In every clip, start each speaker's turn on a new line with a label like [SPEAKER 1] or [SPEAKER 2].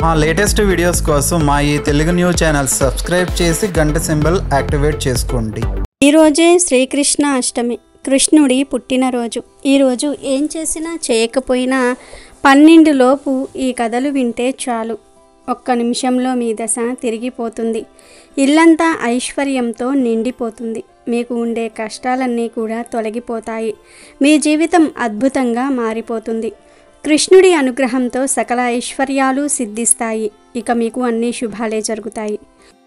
[SPEAKER 1] మా latest videos కోసం మా ఈ తెలుగు న్యూస్ ఛానల్ సబ్స్క్రైబ్ చేసి గంట సింబల్ యాక్టివేట్ చేసుకోండి.
[SPEAKER 2] ఈరోజే శ్రీకృష్ణ అష్టమి, కృష్ణుడి పుట్టినరోజు. ఈరోజు ఏం చేసినా చేయకపోయినా 12 లోపు ఈ కథలు వింటే చాలు, ఒక్క నిమిషంలో మీ దశ తిరిగిపోతుంది. ఇల్లంతా ఐశ్వర్యంతో నిండిపోతుంది. మీకు ఉండే కష్టాలన్నీ కూడా తొలగిపోతాయి. మీ జీవితం అద్భుతంగా మారిపోతుంది. కృష్ణుడి అనుగ్రహంతో సకల ఐశ్వర్యాలు సిద్ధిస్తాయి. ఇక మీకు అన్ని శుభాలే జరుగుతాయి.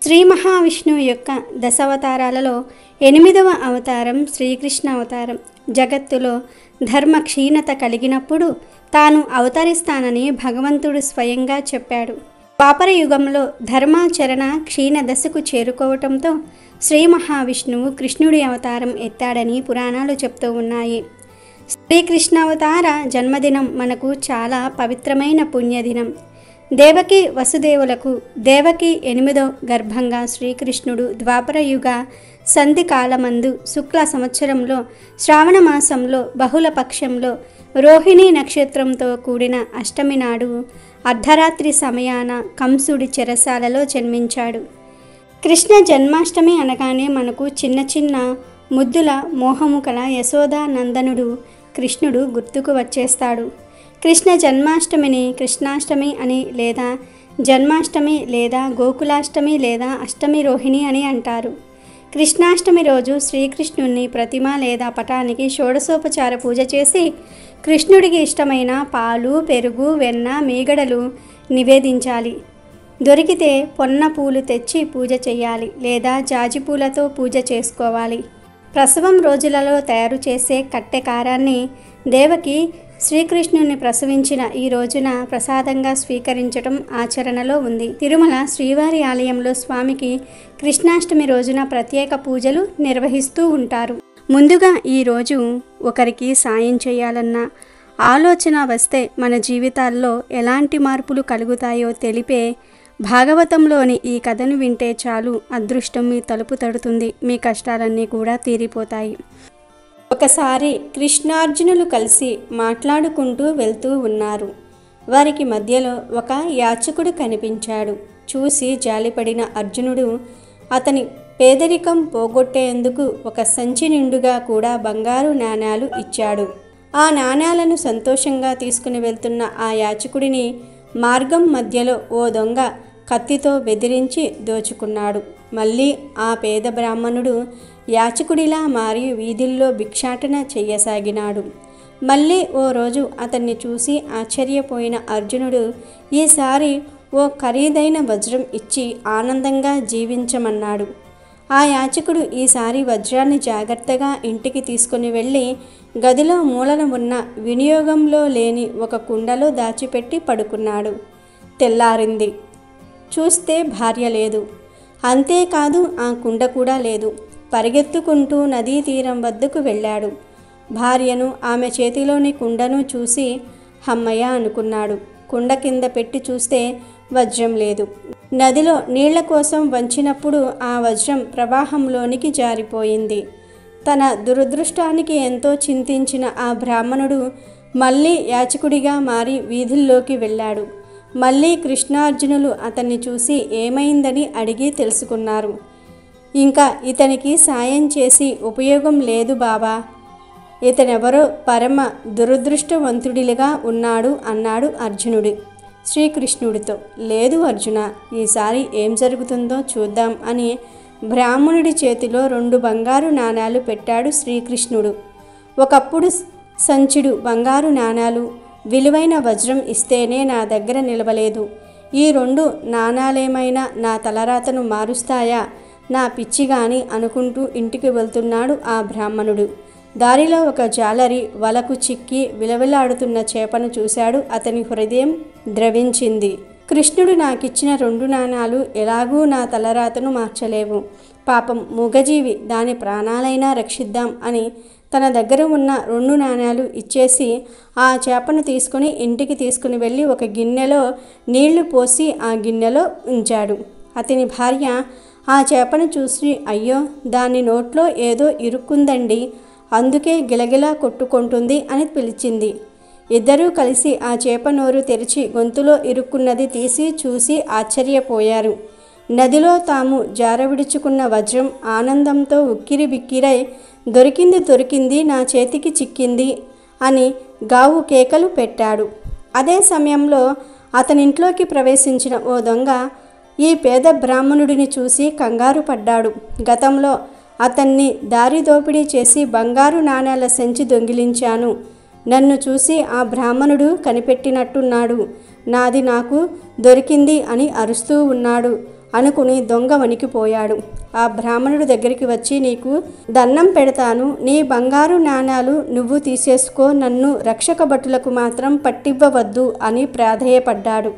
[SPEAKER 2] శ్రీ మహావిష్ణువు యొక్క దశావతారాలలో 8వ అవతారం శ్రీకృష్ణ అవతారం. జగత్తులో ధర్మ క్షీణత కలిగినప్పుడు తాను అవతరిస్తానని భగవంతుడు స్వయంగా చెప్పాడు. ద్వాపర యుగంలో ధర్మాచరణ క్షీణ దశకు చేరుకోవటంతో శ్రీ మహావిష్ణువు కృష్ణుడి అవతారం ఎత్తాడని పురాణాలు చెప్తూ ఉన్నాయి. శ్రీకృష్ణావతార జన్మదినం మనకు చాలా పవిత్రమైన పుణ్యదినం. దేవకి వసుదేవులకు దేవకి 8వ గర్భంగా శ్రీకృష్ణుడు ద్వాపర యుగ సంధి కాలమందు శుక్ల సంవత్సరంలో శ్రావణ మాసంలో బహుళ పక్షంలో రోహిణీ నక్షత్రంతో కూడిన అష్టమి నాడు అర్ధరాత్రి సమయాన కంసుడి చెరసాలలో జన్మించాడు. కృష్ణ జన్మాష్టమి అనగానే మనకు చిన్న చిన్న ముద్దుల మోహము కల యశోదా నందనుడు కృష్ణుడు గుర్తుకు వచ్చేస్తాడు. కృష్ణ జన్మాష్టమిని కృష్ణాష్టమి అని, లేదా జన్మాష్టమి, లేదా గోకులాష్టమి, లేదా అష్టమి రోహిణి అని అంటారు. కృష్ణాష్టమి రోజు శ్రీకృష్ణుని ప్రతిమ లేదా పటానికి షోడశోపచార పూజ చేసి కృష్ణుడికి ఇష్టమైన పాలు, పెరుగు, వెన్న, మీగడలు నివేదించాలి. దొరికితే పొన్న పూలు తెచ్చి పూజ చేయాలి, లేదా జాజి పూలతో పూజ చేసుకోవాలి. ప్రసవం రోజులలో తయారు చేసే కట్టె కారాన్ని దేవకి శ్రీకృష్ణుని ప్రసవించిన ఈ రోజున ప్రసాదంగా స్వీకరించడం ఆచరణలో ఉంది. తిరుమల శ్రీవారి ఆలయంలో స్వామికి కృష్ణాష్టమి రోజున ప్రత్యేక పూజలు నిర్వహిస్తూ ఉంటారు. ముందుగా ఈ రోజు ఒకరికి సాయం చేయాలన్న ఆలోచన వస్తే మన జీవితాల్లో ఎలాంటి మార్పులు కలుగుతాయో తెలిపే భాగవతంలోని ఈ కథను వింటే చాలు, అదృష్టం మీ తలుపు తడుతుంది. మీ కష్టాలన్నీ కూడా తీరిపోతాయి. ఒకసారి కృష్ణార్జునులు కలిసి మాట్లాడుకుంటూ వెళ్తూ ఉన్నారు. వారికి మధ్యలో ఒక యాచకుడు కనిపించాడు. చూసి జాలిపడిన అర్జునుడు అతని పేదరికం పోగొట్టేందుకు ఒక సంచి నిండుగా కూడా బంగారు నాణేలు ఇచ్చాడు. ఆ నాణేలను సంతోషంగా తీసుకుని వెళ్తున్న ఆ యాచకుడిని మార్గం మధ్యలో ఓ దొంగ కత్తితో బెదిరించి దోచుకున్నాడు. మళ్ళీ ఆ పేద బ్రాహ్మణుడు యాచకుడిలా మారి వీధుల్లో భిక్షాటన చెయ్యసాగినాడు. మళ్ళీ ఓ రోజు అతన్ని చూసి ఆశ్చర్యపోయిన అర్జునుడు ఈసారి ఓ ఖరీదైన వజ్రం ఇచ్చి ఆనందంగా జీవించమన్నాడు. ఆ యాచకుడు ఈసారి వజ్రాన్ని జాగ్రత్తగా ఇంటికి తీసుకుని వెళ్ళి గదిలో మూలన ఉన్న వినియోగంలో లేని ఒక కుండలో దాచిపెట్టి పడుకున్నాడు. తెల్లారింది. చూస్తే భార్య లేదు. అంతేకాదు ఆ కుండ కూడా లేదు. పరిగెత్తుకుంటూ నదీ తీరం వద్దకు వెళ్ళాడు. భార్యను, ఆమె చేతిలోని కుండను చూసి హమ్మయ్య అనుకున్నాడు. కుండ కింద పెట్టి చూస్తే వజ్రం లేదు. నదిలో నీళ్ల కోసం వంచినప్పుడు ఆ వజ్రం ప్రవాహంలోనికి జారిపోయింది. తన దురదృష్టానికి ఎంతో చింతించిన ఆ బ్రాహ్మణుడు మళ్ళీ యాచకుడిగా మారి వీధుల్లోకి వెళ్ళాడు. మళ్ళీ కృష్ణార్జునులు అతన్ని చూసి ఏమైందని అడిగి తెలుసుకున్నారు. ఇంకా ఇతనికి సాయం చేసి ఉపయోగం లేదు బాబా, ఇతనెవరో పరమ దురదృష్టవంతుడిగా ఉన్నాడు అన్నాడు అర్జునుడు శ్రీకృష్ణుడితో. లేదు అర్జున, ఈసారి ఏం జరుగుతుందో చూద్దాం అని బ్రాహ్మణుడి చేతిలో 2 బంగారు నాణేలు పెట్టాడు శ్రీకృష్ణుడు. ఒకప్పుడు సంచుడు బంగారు నాణేలు, విలువైన వజ్రం ఇస్తేనే నా దగ్గర నిలవలేదు. ఈ 2 నాణేలేమైనా నా తలరాతను మారుస్తాయా, నా పిచ్చిగాని అనుకుంటూ ఇంటికి వెళ్తున్నాడు ఆ బ్రాహ్మణుడు. దారిలో ఒక జాలరి వలకు చిక్కి విలవిలాడుతున్న చేపను చూశాడు. అతని హృదయం ద్రవించింది. కృష్ణుడు నాకిచ్చిన 2 నాణాలు ఎలాగూ నా తలరాతను మార్చలేవు. పాపం మూగజీవి, దాని ప్రాణాలైనా రక్షిద్దాం అని తన దగ్గర ఉన్న 2 నాణాలు ఇచ్చేసి ఆ చేపను తీసుకుని ఇంటికి తీసుకుని వెళ్ళి ఒక గిన్నెలో నీళ్లు పోసి ఆ గిన్నెలో ఉంచాడు. అతని భార్య ఆ చేపను చూసి అయ్యో, దాని నోట్లో ఏదో ఇరుక్కుందండి, అందుకే గిలగిలా కొట్టుకుంటుంది అని పిలిచింది. ఇద్దరూ కలిసి ఆ చేప నోరు తెరిచి గొంతులో ఇరుక్కున్నది తీసి చూసి ఆశ్చర్యపోయారు. నదిలో తాము జారవిడుచుకున్న వజ్రం ఆనందంతో ఉక్కిరి బిక్కిరై దొరికింది, నా చేతికి చిక్కింది అని గావు కేకలు పెట్టాడు. అదే సమయంలో అతనింట్లోకి ప్రవేశించిన ఓ దొంగ ఈ పేద బ్రాహ్మణుడిని చూసి కంగారు పడ్డాడు. గతంలో అతన్ని దారి దోపిడీ చేసి బంగారు నాణేల సంచి దొంగిలించాను. నన్ను చూసి ఆ బ్రాహ్మణుడు కనిపెట్టినట్టున్నాడు. నాది నాకు దొరికింది అని అరుస్తూ ఉన్నాడు అనుకుని దొంగ వణికిపోయాడు. ఆ బ్రాహ్మణుడు దగ్గరికి వచ్చి, నీకు దండం పెడతాను, నీ బంగారు నాణాలు నువ్వు తీసేసుకో, నన్ను రక్షక భటులకు మాత్రం పట్టివ్వవద్దు అని ప్రాధేయపడ్డాడు.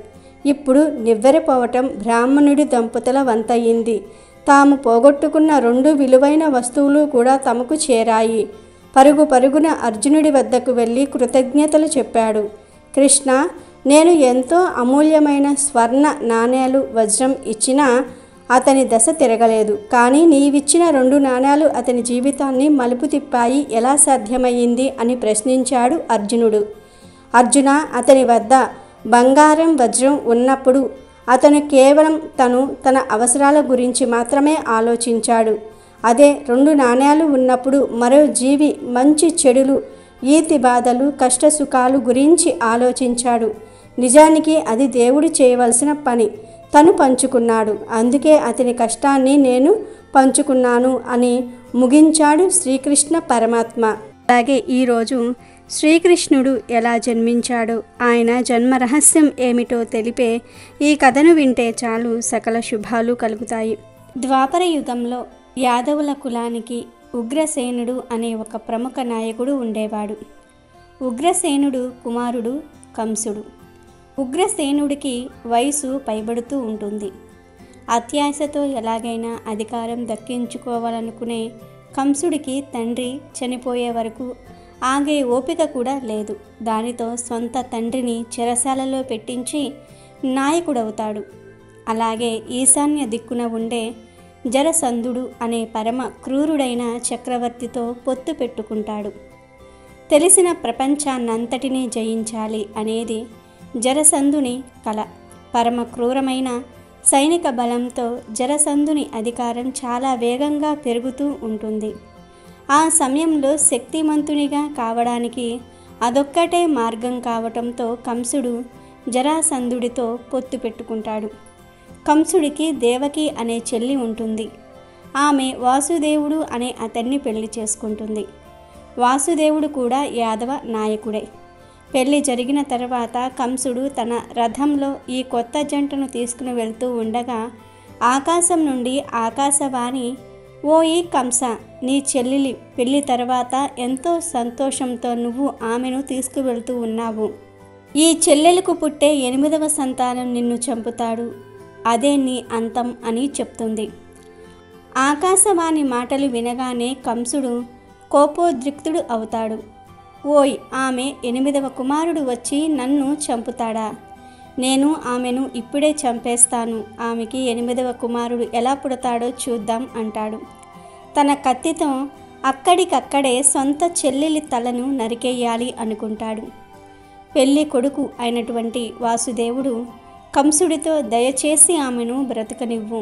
[SPEAKER 2] ఇప్పుడు నివ్వెరపోవటం బ్రాహ్మణుడి దంపతుల వంతయింది. తాము పోగొట్టుకున్న 2 విలువైన వస్తువులు కూడా తమకు చేరాయి. పరుగున అర్జునుడి వద్దకు వెళ్ళి కృతజ్ఞతలు చెప్పాడు. కృష్ణ, నేను ఎంతో అమూల్యమైన స్వర్ణ నాణేలు వజ్రం ఇచ్చినా అతని దశ తిరగలేదు. కానీ నీవిచ్చిన 2 నాణేలు అతని జీవితాన్ని మలుపు తిప్పాయి. ఎలా సాధ్యమయ్యింది అని ప్రశ్నించాడు అర్జునుడు. అర్జున, అతని వద్ద బంగారం వజ్రం ఉన్నప్పుడు అతను కేవలం తన అవసరాల గురించి మాత్రమే ఆలోచించాడు. అదే 2 నాణేలు ఉన్నప్పుడు మరో జీవి మంచి చెడులు, ఈతి బాధలు, కష్టసుఖాలు గురించి ఆలోచించాడు. నిజానికి అది దేవుడు చేయవలసిన పని. తను పంచుకున్నాడు. అందుకే అతని కష్టాన్ని నేను పంచుకున్నాను అని ముగించాడు శ్రీకృష్ణ పరమాత్మ. అలాగే ఈరోజు శ్రీకృష్ణుడు ఎలా జన్మించాడో, ఆయన జన్మ రహస్యం ఏమిటో తెలిపే ఈ కథను వింటే చాలు సకల శుభాలు కలుగుతాయి. ద్వాపర యుగంలో యాదవుల కులానికి ఉగ్రసేనుడు అనే ఒక ప్రముఖ నాయకుడు ఉండేవాడు. ఉగ్రసేనుడు కుమారుడు కంసుడు. ఉగ్రసేనుడికి వయసు పైబడుతూ ఉంటుంది. అత్యాశతో ఎలాగైనా అధికారం దక్కించుకోవాలనుకునే కంసుడికి తండ్రి చనిపోయే వరకు ఆగే ఓపిక కూడా లేదు. దానితో సొంత తండ్రిని చెరసాలలో పెట్టించి నాయకుడవుతాడు. అలాగే ఈశాన్య దిక్కున ఉండే జరసంధుడు అనే పరమ క్రూరుడైన చక్రవర్తితో పొత్తు పెట్టుకుంటాడు. తెలిసిన ప్రపంచాన్నంతటినీ జయించాలి అనేది జరసంధుని కల. పరమ క్రూరమైన సైనిక బలంతో జరసంధుని అధికారం చాలా వేగంగా పెరుగుతూ ఉంటుంది. ఆ సమయంలో శక్తిమంతునిగా కావడానికి అదొక్కటే మార్గం కావటంతో కంసుడు జరాసంధుడితో పొత్తు పెట్టుకుంటాడు. కంసుడికి దేవకి అనే చెల్లి ఉంటుంది. ఆమె వాసుదేవుడు అనే అతన్ని పెళ్లి చేసుకుంటుంది. వాసుదేవుడు కూడా యాదవ నాయకుడే. పెళ్లి జరిగిన తర్వాత కంసుడు తన రథంలో ఈ కొత్త జంటను తీసుకుని వెళ్తూ ఉండగా ఆకాశం నుండి ఆకాశవాణి, ఓ ఈ కంస, నీ చెల్లెలి పెళ్లి తర్వాత ఎంతో సంతోషంతో నువ్వు ఆమెను తీసుకువెళ్తూ ఉన్నావు. ఈ చెల్లెలకు పుట్టే 8వ సంతానం నిన్ను చంపుతాడు. అదే నీ అంతం అని చెప్తుంది. ఆకాశవాణి మాటలు వినగానే కంసుడు కోపోద్రిక్తుడు అవుతాడు. ఓయ్, ఆమె 8వ కుమారుడు వచ్చి నన్ను చంపుతాడా? నేను ఆమెను ఇప్పుడే చంపేస్తాను. ఆమెకి 8వ కుమారుడు ఎలా పుడతాడో చూద్దాం అంటాడు. తన కత్తితో అక్కడికక్కడే సొంత చెల్లెలి తలను నరికేయాలి అనుకుంటాడు. పెళ్లి కొడుకు అయినటువంటి వాసుదేవుడు కంసుడితో, దయచేసి ఆమెను బ్రతకనివ్వు.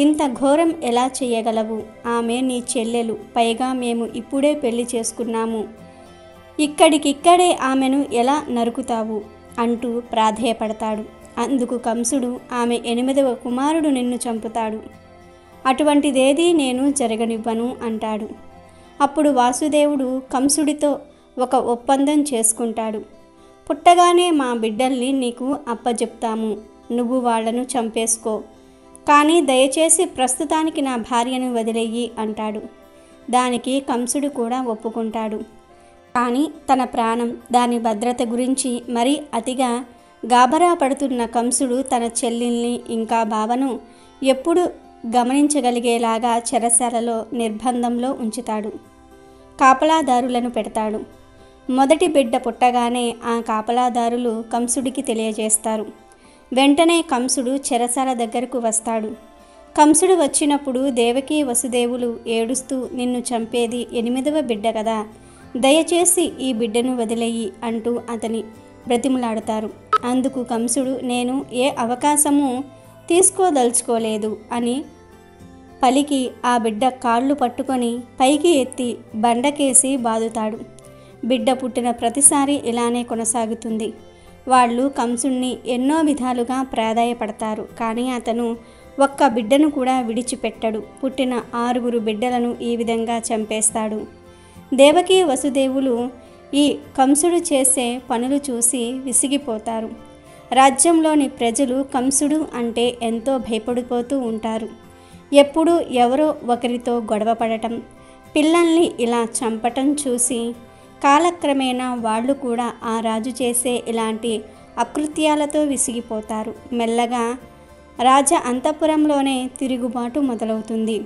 [SPEAKER 2] ఇంత ఘోరం ఎలా చేయగలవు? ఆమె నీ చెల్లెలు. పైగా మేము ఇప్పుడే పెళ్లి చేసుకున్నాము. ఇక్కడికిక్కడే ఆమెను ఎలా నరుకుతావు అంటూ ప్రాధేయపడతాడు. అందుకు కంసుడు, ఆమె 8వ కుమారుడు నిన్ను చంపుతాడు. అటువంటిదేదీ నేను జరగనివ్వను అంటాడు. అప్పుడు వాసుదేవుడు కంసుడితో ఒక ఒప్పందం చేసుకుంటాడు. పుట్టగానే మా బిడ్డల్ని నీకు అప్పజెప్తాము. నువ్వు వాళ్లను చంపేసుకో. కానీ దయచేసి ప్రస్తుతానికి నా భార్యను వదిలేయి అంటాడు. దానికి కంసుడు కూడా ఒప్పుకుంటాడు. కానీ తన ప్రాణం, దాని భద్రత గురించి మరీ అతిగా గాబరా పడుతున్న కంసుడు తన చెల్లెల్ని ఇంకా బావను ఎప్పుడు గమనించగలిగేలాగా చెరసాలలో నిర్బంధంలో ఉంచుతాడు. కాపలాదారులను పెడతాడు. మొదటి బిడ్డ పుట్టగానే ఆ కాపలాదారులు కంసుడికి తెలియజేస్తారు. వెంటనే కంసుడు చెరసాల దగ్గరకు వస్తాడు. కంసుడు వచ్చినప్పుడు దేవకి వసుదేవులు ఏడుస్తూ, నిన్ను చంపేది 8వ బిడ్డ కదా, దయచేసి ఈ బిడ్డను వదిలేయి అంటూ అతని బ్రతిమలాడతారు. అందుకు కంసుడు నేను ఏ అవకాశము తీసుకోదలుచుకోలేదు అని పలికి ఆ బిడ్డ కాళ్ళు పట్టుకొని పైకి ఎత్తి బండకేసి బాదుతాడు. బిడ్డ పుట్టిన ప్రతిసారి ఇలానే కొనసాగుతుంది. వాళ్ళు కంసుణ్ణి ఎన్నో విధాలుగా ప్రాధాయపడతారు. కానీ అతను ఒక్క బిడ్డను కూడా విడిచిపెట్టడు. పుట్టిన 6 బిడ్డలను ఈ విధంగా చంపేస్తాడు. దేవకి వసుదేవులు ఈ కంసుడు చేసే పనులు చూసి విసిగిపోతారు. రాజ్యంలోని ప్రజలు కంసుడు అంటే ఎంతో భయపడిపోతూ ఉంటారు. ఎప్పుడూ ఎవరో ఒకరితో గొడవ పడటం, పిల్లల్ని ఇలా చంపటం చూసి కాలక్రమేణా వాళ్ళు కూడా ఆ రాజు చేసే ఇలాంటి అకృత్యాలతో విసిగిపోతారు. మెల్లగా రాజ అంతఃపురంలోనే తిరుగుబాటు మొదలవుతుంది.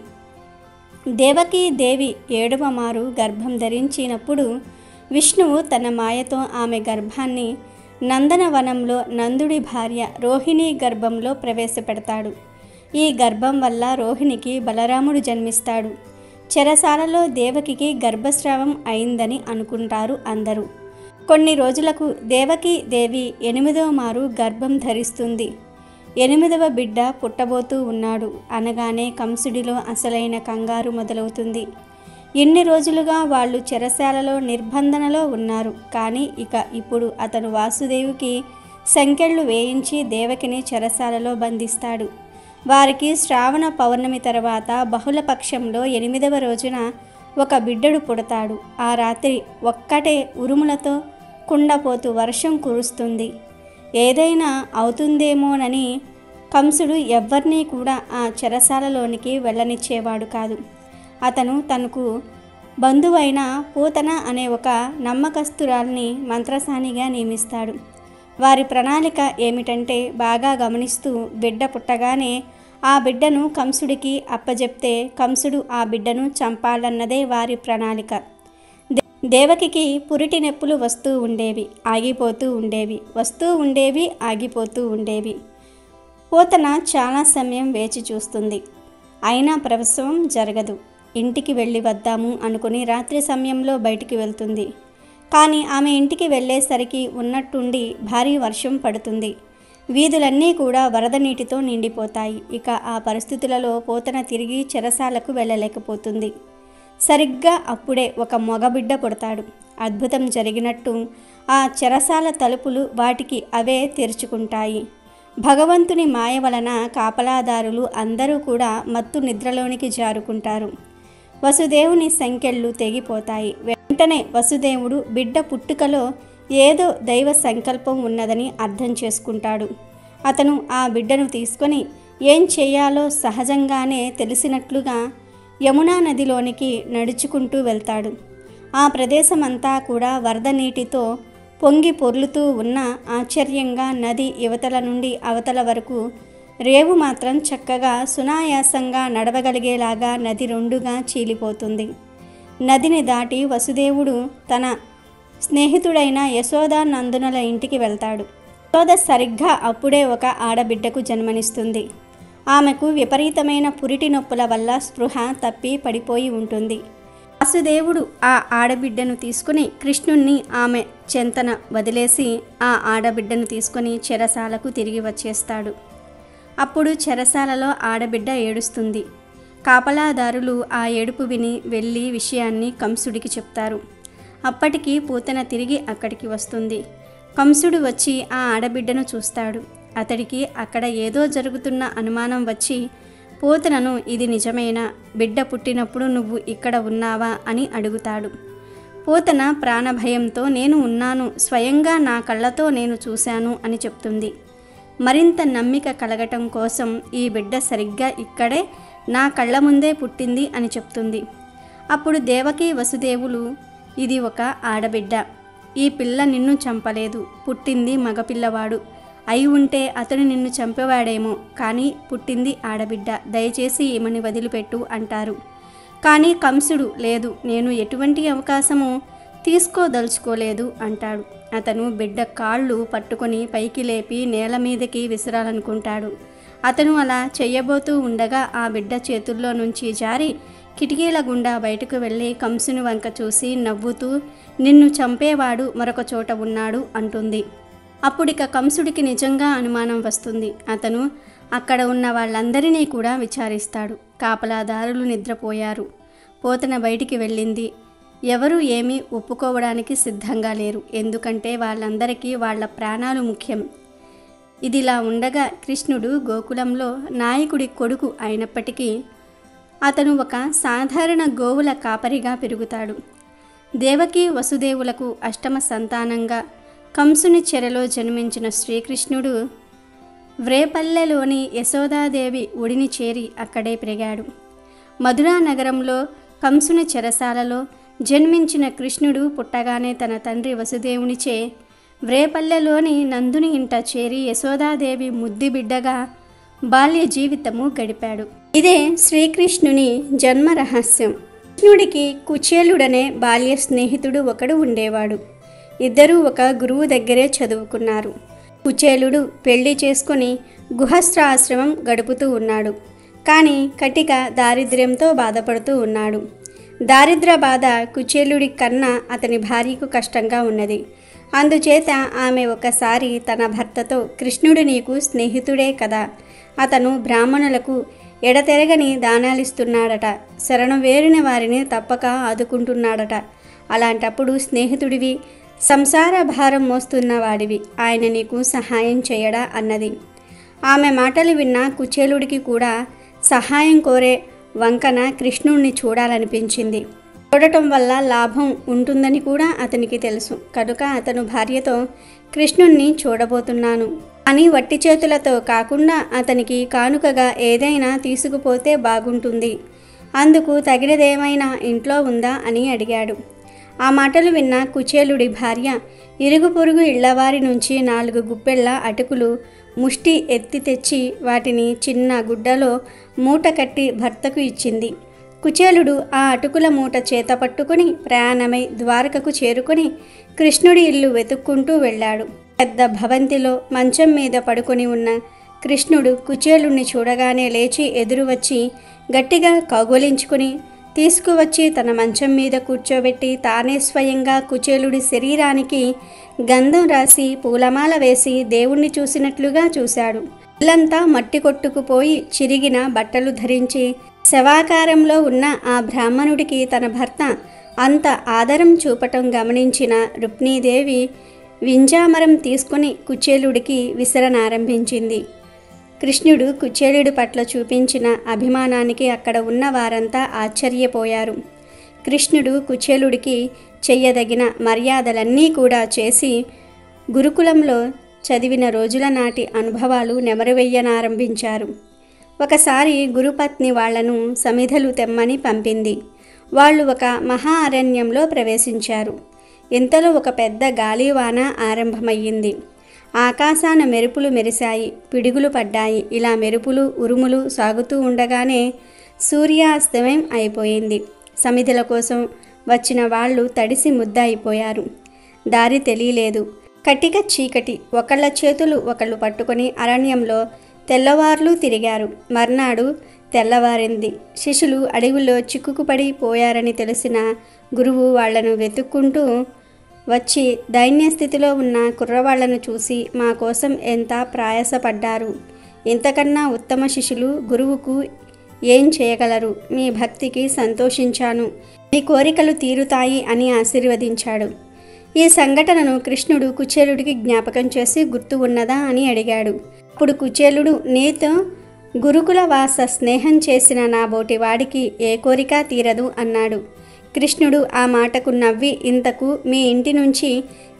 [SPEAKER 2] దేవకీ దేవి 7వ మారు గర్భం ధరించినప్పుడు విష్ణువు తన మాయతో ఆమె గర్భాన్ని నందనవనంలో నందుడి భార్య రోహిణి గర్భంలో ప్రవేశపెడతాడు. ఈ గర్భం వల్ల రోహిణికి బలరాముడు జన్మిస్తాడు. చెరసాలలో దేవకికి గర్భస్రావం అయిందని అనుకుంటారు అందరూ. కొన్ని రోజులకు దేవకీ దేవి 8వ మారు గర్భం ధరిస్తుంది. 8వ బిడ్డ పుట్టబోతూ ఉన్నాడు అనగానే కంసుడిలో అసలైన కంగారు మొదలవుతుంది. ఎన్ని రోజులుగా వాళ్ళు చెరసాలలో నిర్బంధనలో ఉన్నారు. కానీ ఇప్పుడు అతను వాసుదేవుకి సంకెళ్ళు వేయించి దేవకిని చెరసాలలో బంధిస్తాడు. వారికి శ్రావణ పౌర్ణమి తర్వాత బహుళపక్షంలో 8వ రోజున ఒక బిడ్డడు పుడతాడు. ఆ రాత్రి ఒక్కటే ఉరుములతో కుండపోతూ వర్షం కురుస్తుంది. ఏదైనా అవుతుందేమోనని కంసుడు ఎవ్వరినీ కూడా ఆ చెరసాలలోనికి వెళ్ళనిచ్చేవాడు కాదు. అతను తనకు బంధువైన పూతన అనే ఒక నమ్మకస్తురాల్ని మంత్రసానిగా నియమిస్తాడు. వారి ప్రణాళిక ఏమిటంటే బాగా గమనిస్తూ బిడ్డ పుట్టగానే ఆ బిడ్డను కంసుడికి అప్పజెప్తే కంసుడు ఆ బిడ్డను చంపాలన్నదే వారి ప్రణాళిక. దేవకికి పురిటి నొప్పులు వస్తూ ఉండేవి, ఆగిపోతూ ఉండేవి, వస్తూ ఉండేవి, ఆగిపోతూ ఉండేవి. పూతన చాలా సమయం వేచి చూస్తుంది. అయినా ప్రసవం జరగదు. ఇంటికి వెళ్ళి వద్దాము అనుకుని రాత్రి సమయంలో బయటికి వెళ్తుంది. కానీ ఆమె ఇంటికి వెళ్ళేసరికి ఉన్నట్టుండి భారీ వర్షం పడుతుంది. వీధులన్నీ కూడా వరద నీటితో నిండిపోతాయి. ఆ పరిస్థితులలో పూతన తిరిగి చెరసాలకు వెళ్ళలేకపోతుంది. సరిగ్గా అప్పుడే ఒక మగబిడ్డ పుడతాడు. అద్భుతం జరిగినట్టు ఆ చెరసాల తలుపులు వాటికి అవే తెరుచుకుంటాయి. భగవంతుని మాయ వలన కాపలాదారులు అందరూ కూడా మత్తు నిద్రలోనికి జారుకుంటారు. వసుదేవుని సంకెళ్ళు తెగిపోతాయి. వెంటనే వసుదేవుడు బిడ్డ పుట్టుకలో ఏదో దైవ సంకల్పం ఉన్నదని అర్థం చేసుకుంటాడు. అతను ఆ బిడ్డను తీసుకొని ఏం చేయాలో సహజంగానే తెలిసినట్లుగా యమునా నదిలోనికి నడుచుకుంటూ వెళ్తాడు. ఆ ప్రదేశమంతా కూడా వరద నీటితో పొంగి పొర్లుతూ ఉన్న ఆశ్చర్యంగా నది యువతల నుండి అవతల వరకు రేవు మాత్రం చక్కగా సునాయాసంగా నడవగలిగేలాగా నది 2గా చీలిపోతుంది. నదిని దాటి వసుదేవుడు తన స్నేహితుడైన యశోదానందనుల ఇంటికి వెళ్తాడు. యశోద సరిగ్గా అప్పుడే ఒక ఆడబిడ్డకు జన్మనిస్తుంది. ఆమెకు విపరీతమైన పురిటి నొప్పుల వల్ల స్పృహ తప్పి పడిపోయి ఉంటుంది. వాసుదేవుడు ఆ ఆడబిడ్డను తీసుకుని కృష్ణుణ్ణి ఆమె చెంతన వదిలేసి ఆ ఆడబిడ్డను తీసుకొని చెరసాలకు తిరిగి వచ్చేస్తాడు. అప్పుడు చెరసాలలో ఆడబిడ్డ ఏడుస్తుంది. కాపలాదారులు ఆ ఏడుపు విని వెళ్ళి విషయాన్ని కంసుడికి చెప్తారు. అప్పటికి పూతన తిరిగి అక్కడికి వస్తుంది. కంసుడు వచ్చి ఆ ఆడబిడ్డను చూస్తాడు. అతడికి అక్కడ ఏదో జరుగుతున్న అనుమానం వచ్చి పూతనను ఇది నిజమేనా, బిడ్డ పుట్టినప్పుడు నువ్వు ఇక్కడ ఉన్నావా అని అడుగుతాడు. పూతన ప్రాణభయంతో నేను ఉన్నాను, స్వయంగా నా కళ్ళతో నేను చూశాను అని చెప్తుంది. మరింత నమ్మిక కలగటం కోసం ఈ బిడ్డ సరిగ్గా ఇక్కడే నా కళ్ళ ముందే పుట్టింది అని చెప్తుంది. అప్పుడు దేవకి వసుదేవులు ఇది ఒక ఆడబిడ్డ, ఈ పిల్ల నిన్ను చంపలేదు, పుట్టింది మగపిల్లవాడు అయి ఉంటే అతడు నిన్ను చంపేవాడేమో, కానీ పుట్టింది ఆడబిడ్డ, దయచేసి ఈమెని వదిలిపెట్టు అంటారు. కానీ కంసుడు లేదు, నేను ఎటువంటి అవకాశము తీసుకోదలుచుకోలేదు అంటాడు. అతను బిడ్డ కాళ్ళు పట్టుకొని పైకి లేపి నేల మీదకి విసిరాలనుకుంటాడు. అతను అలా చెయ్యబోతూ ఉండగా ఆ బిడ్డ చేతుల్లో నుంచి జారి కిటికీల గుండా బయటకు వెళ్ళి కంసుని వంక చూసి నవ్వుతూ, నిన్ను చంపేవాడు మరొక చోట ఉన్నాడు అంటుంది. అప్పుడిక కంసుడికి నిజంగా అనుమానం వస్తుంది. అతను అక్కడ ఉన్న వాళ్ళందరినీ కూడా విచారిస్తాడు. కాపలాదారులు నిద్రపోయారు. పోతన బయటికి వెళ్ళింది. ఎవరు ఏమీ ఒప్పుకోవడానికి సిద్ధంగా లేరు. ఎందుకంటే వాళ్ళందరికీ వాళ్ళ ప్రాణాలు ముఖ్యం. ఇదిలా ఉండగా కృష్ణుడు గోకులంలో నాయకుడి కొడుకు అయినప్పటికీ అతను ఒక సాధారణ గోవుల కాపరిగా పెరుగుతాడు. దేవకి వసుదేవులకు అష్టమ సంతానంగా కంసుని చెరలో జన్మించిన శ్రీకృష్ణుడు వ్రేపల్లెలోని యశోదాదేవి ఒడిని చేరి అక్కడే పెరిగాడు. మధురా నగరంలో కంసుని చెరసాలలో జన్మించిన కృష్ణుడు పుట్టగానే తన తండ్రి వసుదేవునిచే వ్రేపల్లెలోని నందుని ఇంట చేరి యశోదాదేవి ముద్దుబిడ్డగా బాల్య జీవితము గడిపాడు. ఇదే శ్రీకృష్ణుని జన్మ రహస్యం. కృష్ణుడికి కుచేలుడనే బాల్య స్నేహితుడు ఒకడు ఉండేవాడు. ఇద్దరూ ఒక గురువు దగ్గరే చదువుకున్నారు. కుచేలుడు పెళ్లి చేసుకుని గుహస్థాశ్రమం గడుపుతూ ఉన్నాడు. కానీ కటిక దారిద్ర్యంతో బాధపడుతూ ఉన్నాడు. దారిద్ర్య బాధ కుచేలుడి కన్నా అతని భార్యకు కష్టంగా ఉన్నది. అందుచేత ఆమె ఒకసారి తన భర్తతో, కృష్ణుడు నీకు స్నేహితుడే కదా, అతను బ్రాహ్మణులకు ఎడతెరగని దానాలిస్తున్నాడట, శరణం వేరిన వారిని తప్పక ఆదుకుంటున్నాడట, అలాంటప్పుడు స్నేహితుడివి, సంసార భారం మోస్తున్న వాడివి, ఆయన నీకు సహాయం చేయడా అన్నది. ఆమె మాటలు విన్న కుచేలుడికి కూడా సహాయం కోరే వంకన కృష్ణుణ్ణి చూడాలనిపించింది. చూడటం వల్ల లాభం ఉంటుందని కూడా అతనికి తెలుసు. కనుక అతను భార్యతో, కృష్ణుణ్ణి చూడబోతున్నాను అని వట్టి చేతులతో కాకుండా అతనికి కానుకగా ఏదైనా తీసుకుపోతే బాగుంటుంది, అందుకు తగినదేమైనా ఇంట్లో ఉందా అని అడిగాడు. ఆ మాటలు విన్న కుచేలుడి భార్య ఇరుగు పొరుగు ఇళ్లవారి నుంచి 4 గుప్పెళ్ల అటుకులు ముష్టి ఎత్తి తెచ్చి వాటిని చిన్న గుడ్డలో మూట కట్టి భర్తకు ఇచ్చింది. కుచేలుడు ఆ అటుకుల మూట చేత పట్టుకుని ప్రయాణమై ద్వారకకు చేరుకొని కృష్ణుడి ఇల్లు వెతుక్కుంటూ వెళ్ళాడు. పెద్ద భవంతిలో మంచం మీద పడుకొని ఉన్న కృష్ణుడు కుచేలుణ్ణి చూడగానే లేచి ఎదురు వచ్చి గట్టిగా కౌగలించుకుని తీసుకువచ్చి తన మంచం మీద కూర్చోబెట్టి తానే స్వయంగా కుచేలుడి శరీరానికి గంధం రాసి పూలమాల వేసి దేవుణ్ణి చూసినట్లుగా చూశాడు. ఇల్లంతా మట్టి కొట్టుకుపోయి చిరిగిన బట్టలు ధరించి శవాకారంలో ఉన్న ఆ బ్రాహ్మణుడికి తన భర్త అంత ఆదరం చూపటం గమనించిన రుక్మిణీదేవి వింజామరం తీసుకుని కుచేలుడికి విసరనారంభించింది. కృష్ణుడు కుచేలుడి పట్ల చూపించిన అభిమానానికి అక్కడ ఉన్న వారంతా ఆశ్చర్యపోయారు. కృష్ణుడు కుచేలుడికి చెయ్యదగిన మర్యాదలన్నీ కూడా చేసి గురుకులంలో చదివిన రోజుల నాటి అనుభవాలు నెమరువెయ్యనారంభించారు. ఒకసారి గురుపత్ని వాళ్లను సమిధలు తెమ్మని పంపింది. వాళ్ళు ఒక మహా అరణ్యంలో ప్రవేశించారు. ఇంతలో ఒక పెద్ద గాలివాన ఆరంభమయ్యింది. ఆకాశాన మెరుపులు మెరిశాయి, పిడుగులు పడ్డాయి. ఇలా మెరుపులు ఉరుములు సాగుతూ ఉండగానే సూర్యాస్తమయం అయిపోయింది. సమిధుల కోసం వచ్చిన వాళ్ళు తడిసి ముద్ద అయిపోయారు. దారి తెలియలేదు. కటిక చీకటి. ఒకళ్ళ చేతులు ఒకళ్ళు పట్టుకొని అరణ్యంలో తెల్లవార్లు తిరిగారు. మర్నాడు తెల్లవారింది. శిష్యులు అడవిలో చిక్కుకుపడి పోయారని తెలిసిన గురువు వాళ్లను వెతుక్కుంటూ వచ్చి దైన్యస్థితిలో ఉన్న కుర్రవాళ్లను చూసి, మా కోసం ఎంత ప్రయాసపడ్డారు, ఇంతకన్నా ఉత్తమ శిష్యులు గురువుకు ఏం చేయగలరు, మీ భక్తికి సంతోషించాను, మీ కోరికలు తీరుతాయి అని ఆశీర్వదించాడు. ఈ సంఘటనను కృష్ణుడు కుచేలుడికి జ్ఞాపకం చేసి గుర్తు ఉన్నదా అని అడిగాడు. అప్పుడు కుచేలుడు, నీతో గురుకుల వాస స్నేహం చేసిన నా బోటి వాడికి ఏ కోరిక తీరదు అన్నాడు. కృష్ణుడు ఆ మాటకు నవ్వి, ఇంతకు మీ ఇంటి నుంచి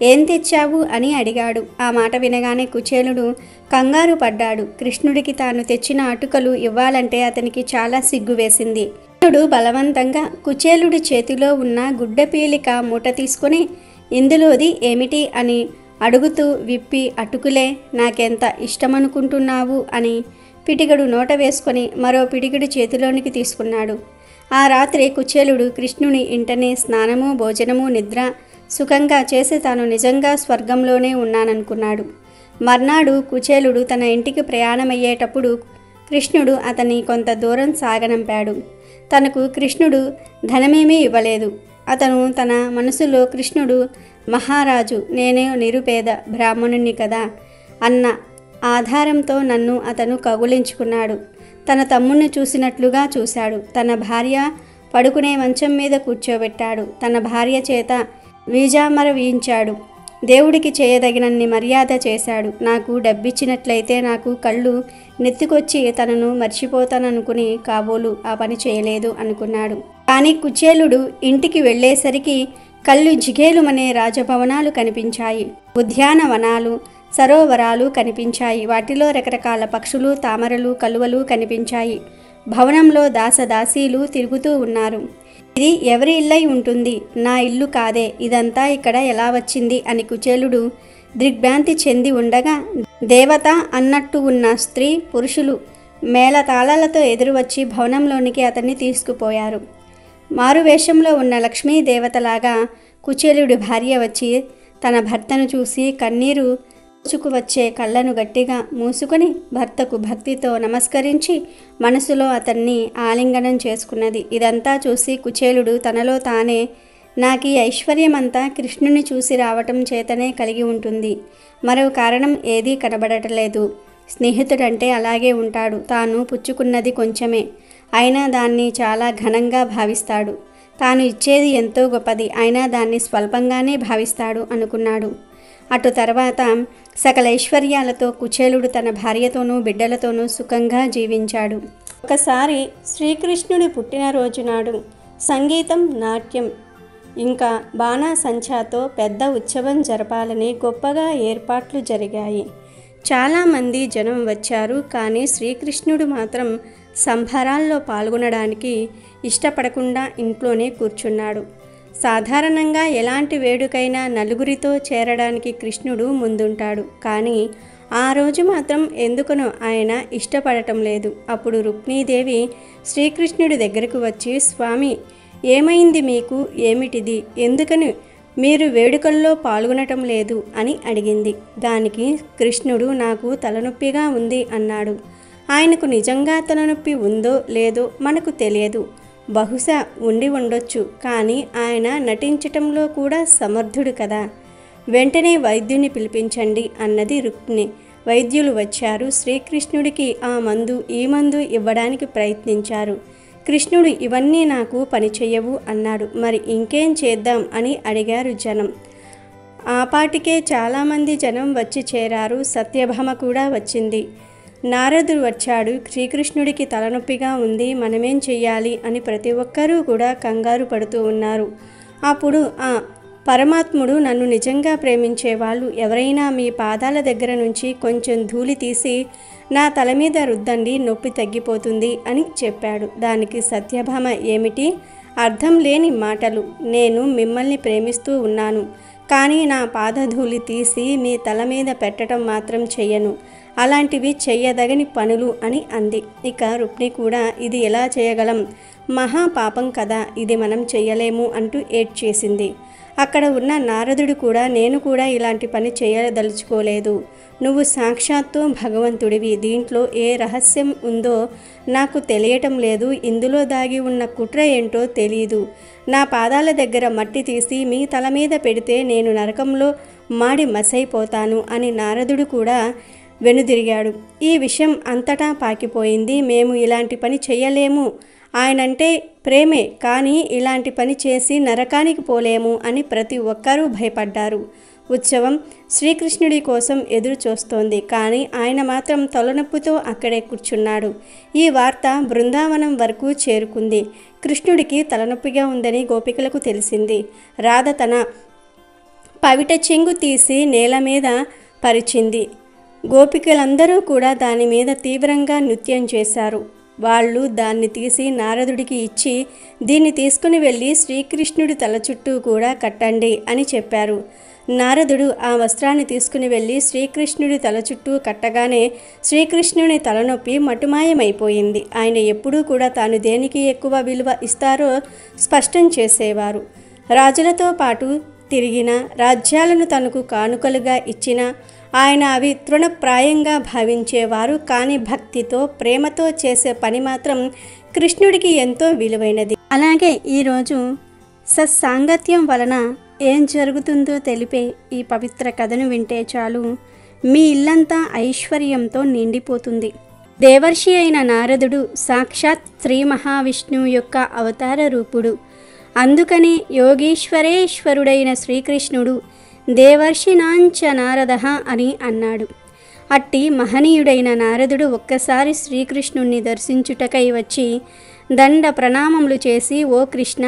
[SPEAKER 2] ఏం తెచ్చావు అని అడిగాడు. ఆ మాట వినగానే కుచేలుడు కంగారు పడ్డాడు. కృష్ణుడికి తాను తెచ్చిన అటుకలు ఇవ్వాలంటే అతనికి చాలా సిగ్గు వేసింది. కృష్ణుడు బలవంతంగా కుచేలుడి చేతిలో ఉన్న గుడ్డపీలిక మూట తీసుకుని, ఇందులోది ఏమిటి అని అడుగుతూ విప్పి, అటుకులే, నాకెంత ఇష్టమనుకుంటున్నావు అని పిడిగడు నోట వేసుకొని మరో పిడిగడు చేతిలోనికి తీసుకున్నాడు. ఆ రాత్రి కుచేలుడు కృష్ణుని ఇంటనే స్నానము భోజనము నిద్ర సుఖంగా చేసి తాను నిజంగా స్వర్గంలోనే ఉన్నాననుకున్నాడు. మర్నాడు కుచేలుడు తన ఇంటికి ప్రయాణమయ్యేటప్పుడు కృష్ణుడు అతన్ని కొంత దూరం సాగనంపాడు. తనకు కృష్ణుడు ధనమేమీ ఇవ్వలేదు. అతను తన మనసులో కృష్ణుడు మహారాజు, నేనే నిరుపేద బ్రాహ్మణుణ్ణి కదా అన్న ఆధారంతో నన్ను అతను కౌగిలించుకున్నాడు. తన తమ్ముణ్ణి చూసినట్లుగా చూశాడు. తన భార్య పడుకునే మంచం మీద కూర్చోబెట్టాడు. తన భార్య చేత వీజామర వీయించాడు. దేవుడికి చేయదగినన్ని మర్యాద చేశాడు. నాకు డబ్బిచ్చినట్లయితే నాకు కళ్ళు నెత్తికొచ్చి తనను మర్చిపోతాననుకుని కాబోలు ఆ పని చేయలేదు అనుకున్నాడు. కానీ కుచేలుడు ఇంటికి వెళ్ళేసరికి కళ్ళు జిగేలుమనే రాజభవనాలు కనిపించాయి. ఉద్యానవనాలు, సరోవరాలు కనిపించాయి. వాటిలో రకరకాల పక్షులు, తామరలు, కలువలు కనిపించాయి. భవనంలో దాసదాసీలు తిరుగుతూ ఉన్నారు. ఇది ఎవరి ఇల్లై ఉంటుంది? నా ఇల్లు కాదే, ఇదంతా ఇక్కడ ఎలా వచ్చింది అని కుచేలుడు దిగ్భ్రాంతి చెంది ఉండగా, దేవత అన్నట్టు ఉన్న స్త్రీ పురుషులు మేళతాళాలతో ఎదురువచ్చి భవనంలోనికి అతన్ని తీసుకుపోయారు. మారువేషంలో ఉన్న లక్ష్మీ దేవతలాగా కుచేలుడి భార్య వచ్చి తన భర్తను చూసి కన్నీరు వచ్చే కళ్ళను గట్టిగా మూసుకొని భర్తకు భక్తితో నమస్కరించి మనసులో అతన్ని ఆలింగనం చేసుకున్నది. ఇదంతా చూసి కుచేలుడు తనలో తానే, నాకీ ఐశ్వర్యమంతా కృష్ణుని చూసి రావటం చేతనే కలిగి ఉంటుంది, మరో కారణం ఏదీ కనబడటలేదు. స్నేహితుడంటే అలాగే ఉంటాడు. తాను పుచ్చుకున్నది కొంచెమే అయినా దాన్ని చాలా ఘనంగా భావిస్తాడు. తాను ఇచ్చేది ఎంతో గొప్పది అయినా దాన్ని స్వల్పంగానే భావిస్తాడు అనుకున్నాడు. అటు తర్వాత సకల ఐశ్వర్యాలతో కుచేలుడు తన భార్యతోనూ బిడ్డలతోనూ సుఖంగా జీవించాడు. ఒకసారి శ్రీకృష్ణుడి పుట్టినరోజు నాడు సంగీతం, నాట్యం ఇంకా బాణాసంచాతో పెద్ద ఉత్సవం జరపాలని గొప్పగా ఏర్పాట్లు జరిగాయి. చాలామంది జనం వచ్చారు. కానీ శ్రీకృష్ణుడు మాత్రం సంబరాల్లో పాల్గొనడానికి ఇష్టపడకుండా ఇంట్లోనే కూర్చున్నాడు. సాధారణంగా ఎలాంటి వేడుకైనా నలుగురితో చేరడానికి కృష్ణుడు ముందుంటాడు. కానీ ఆ రోజు మాత్రం ఎందుకనో ఆయన ఇష్టపడటం లేదు. అప్పుడు రుక్మిణీదేవి శ్రీకృష్ణుడి దగ్గరకు వచ్చి, స్వామి, ఏమైంది మీకు? ఏమిటిది? ఎందుకని మీరు వేడుకల్లో పాల్గొనటం లేదు అని అడిగింది. దానికి కృష్ణుడు, నాకు తలనొప్పిగా ఉంది అన్నాడు. ఆయనకు నిజంగా తలనొప్పి ఉందో లేదో మనకు తెలియదు. బహుశా ఉండి ఉండొచ్చు. కానీ ఆయన నటించటంలో కూడా సమర్థుడు కదా. వెంటనే వైద్యుని పిలిపించండి అన్నది రుక్మిణి. వైద్యులు వచ్చారు. శ్రీకృష్ణుడికి ఆ మందు ఈ మందు ఇవ్వడానికి ప్రయత్నించారు. కృష్ణుడు, ఇవన్నీ నాకు పనిచేయవు అన్నాడు. మరి ఇంకేం చేద్దాం అని అడిగారు జనం. ఆపాటికే చాలామంది జనం వచ్చి చేరారు. సత్యభామ కూడా వచ్చింది. నారదుడు వచ్చాడు. శ్రీకృష్ణుడికి తలనొప్పిగా ఉంది, మనమేం చెయ్యాలి అని ప్రతి ఒక్కరూ కూడా కంగారు పడుతూ ఉన్నారు. అప్పుడు ఆ పరమాత్ముడు, నన్ను నిజంగా ప్రేమించే వాళ్ళు ఎవరైనా మీ పాదాల దగ్గర నుంచి కొంచెం ధూళి తీసి నా తల మీద రుద్దండి, నొప్పి తగ్గిపోతుంది అని చెప్పాడు. దానికి సత్యభామ, ఏమిటి అర్థం లేని మాటలు? నేను మిమ్మల్ని ప్రేమిస్తూ ఉన్నాను, కానీ నా పాదధూళి తీసి మీ తల మీద పెట్టడం మాత్రం చెయ్యను. అలాంటివి చెయ్యదగని పనులు అని అంది. ఇక రుక్మిణి కూడా, ఇది ఎలా చేయగలం? మహాపాపం కదా, ఇది మనం చెయ్యలేము అంటూ ఏడ్చేసింది. అక్కడ ఉన్న నారదుడు కూడా, నేను కూడా ఇలాంటి పని చేయదలుచుకోలేదు. నువ్వు సాక్షాత్తు భగవంతుడివి. దీంట్లో ఏ రహస్యం ఉందో నాకు తెలియటం లేదు. ఇందులో దాగి ఉన్న కుట్ర ఏంటో తెలీదు. నా పాదాల దగ్గర మట్టి తీసి మీ తల మీద పెడితే నేను నరకంలో మాడి మసైపోతాను అని నారదుడు కూడా వెనుదిరిగాడు. ఈ విషయం అంతటా పాకిపోయింది. మేము ఇలాంటి పని చెయ్యలేము. ఆయనంటే ప్రేమే, కానీ ఇలాంటి పని చేసి నరకానికి పోలేము అని ప్రతి ఒక్కరూ భయపడ్డారు. ఉత్సవం శ్రీకృష్ణుడి కోసం ఎదురు చూస్తోంది. కానీ ఆయన మాత్రం తలనొప్పితో అక్కడే కూర్చున్నాడు. ఈ వార్త బృందావనం వరకు చేరుకుంది. కృష్ణుడికి తలనొప్పిగా ఉందని గోపికలకు తెలిసింది. రాధ తన పవిట చెంగు తీసి నేల మీద పరిచింది. గోపికలందరూ కూడా దాని మీద తీవ్రంగా నృత్యం చేశారు. వాళ్ళు దాన్ని తీసి నారదుడికి ఇచ్చి, దీన్ని తీసుకుని వెళ్ళి శ్రీకృష్ణుడి తల చుట్టూ కూడా కట్టండి అని చెప్పారు. నారదుడు ఆ వస్త్రాన్ని తీసుకుని వెళ్ళి శ్రీకృష్ణుడి తల చుట్టూ కట్టగానే శ్రీకృష్ణుని తలనొప్పి మటుమాయమైపోయింది. ఆయన ఎప్పుడూ కూడా తాను దేనికి ఎక్కువ విలువ ఇస్తారో స్పష్టం చేసేవారు. రాజులతో పాటు తిరిగిన, రాజ్యాలను తనకు కానుకలుగా ఇచ్చిన ఆయన అవి తృణప్రాయంగా భావించేవారు. కానీ భక్తితో, ప్రేమతో చేసే పని మాత్రం కృష్ణుడికి ఎంతో విలువైనది. అలాగే ఈరోజు సత్సాంగత్యం వలన ఏం జరుగుతుందో తెలిపే ఈ పవిత్ర కథను వింటే చాలు, మీ ఇల్లంతా ఐశ్వర్యంతో నిండిపోతుంది. దేవర్షి అయిన నారదుడు సాక్షాత్ శ్రీ మహావిష్ణువు యొక్క అవతార రూపుడు. అందుకని యోగీశ్వరేశ్వరుడైన శ్రీకృష్ణుడు దేవర్షినాంచ నారదః అని అన్నాడు. అట్టి మహనీయుడైన నారదుడు ఒక్కసారి శ్రీకృష్ణుణ్ణి దర్శించుటకై వచ్చి దండ ప్రణామములు చేసి, ఓ కృష్ణ,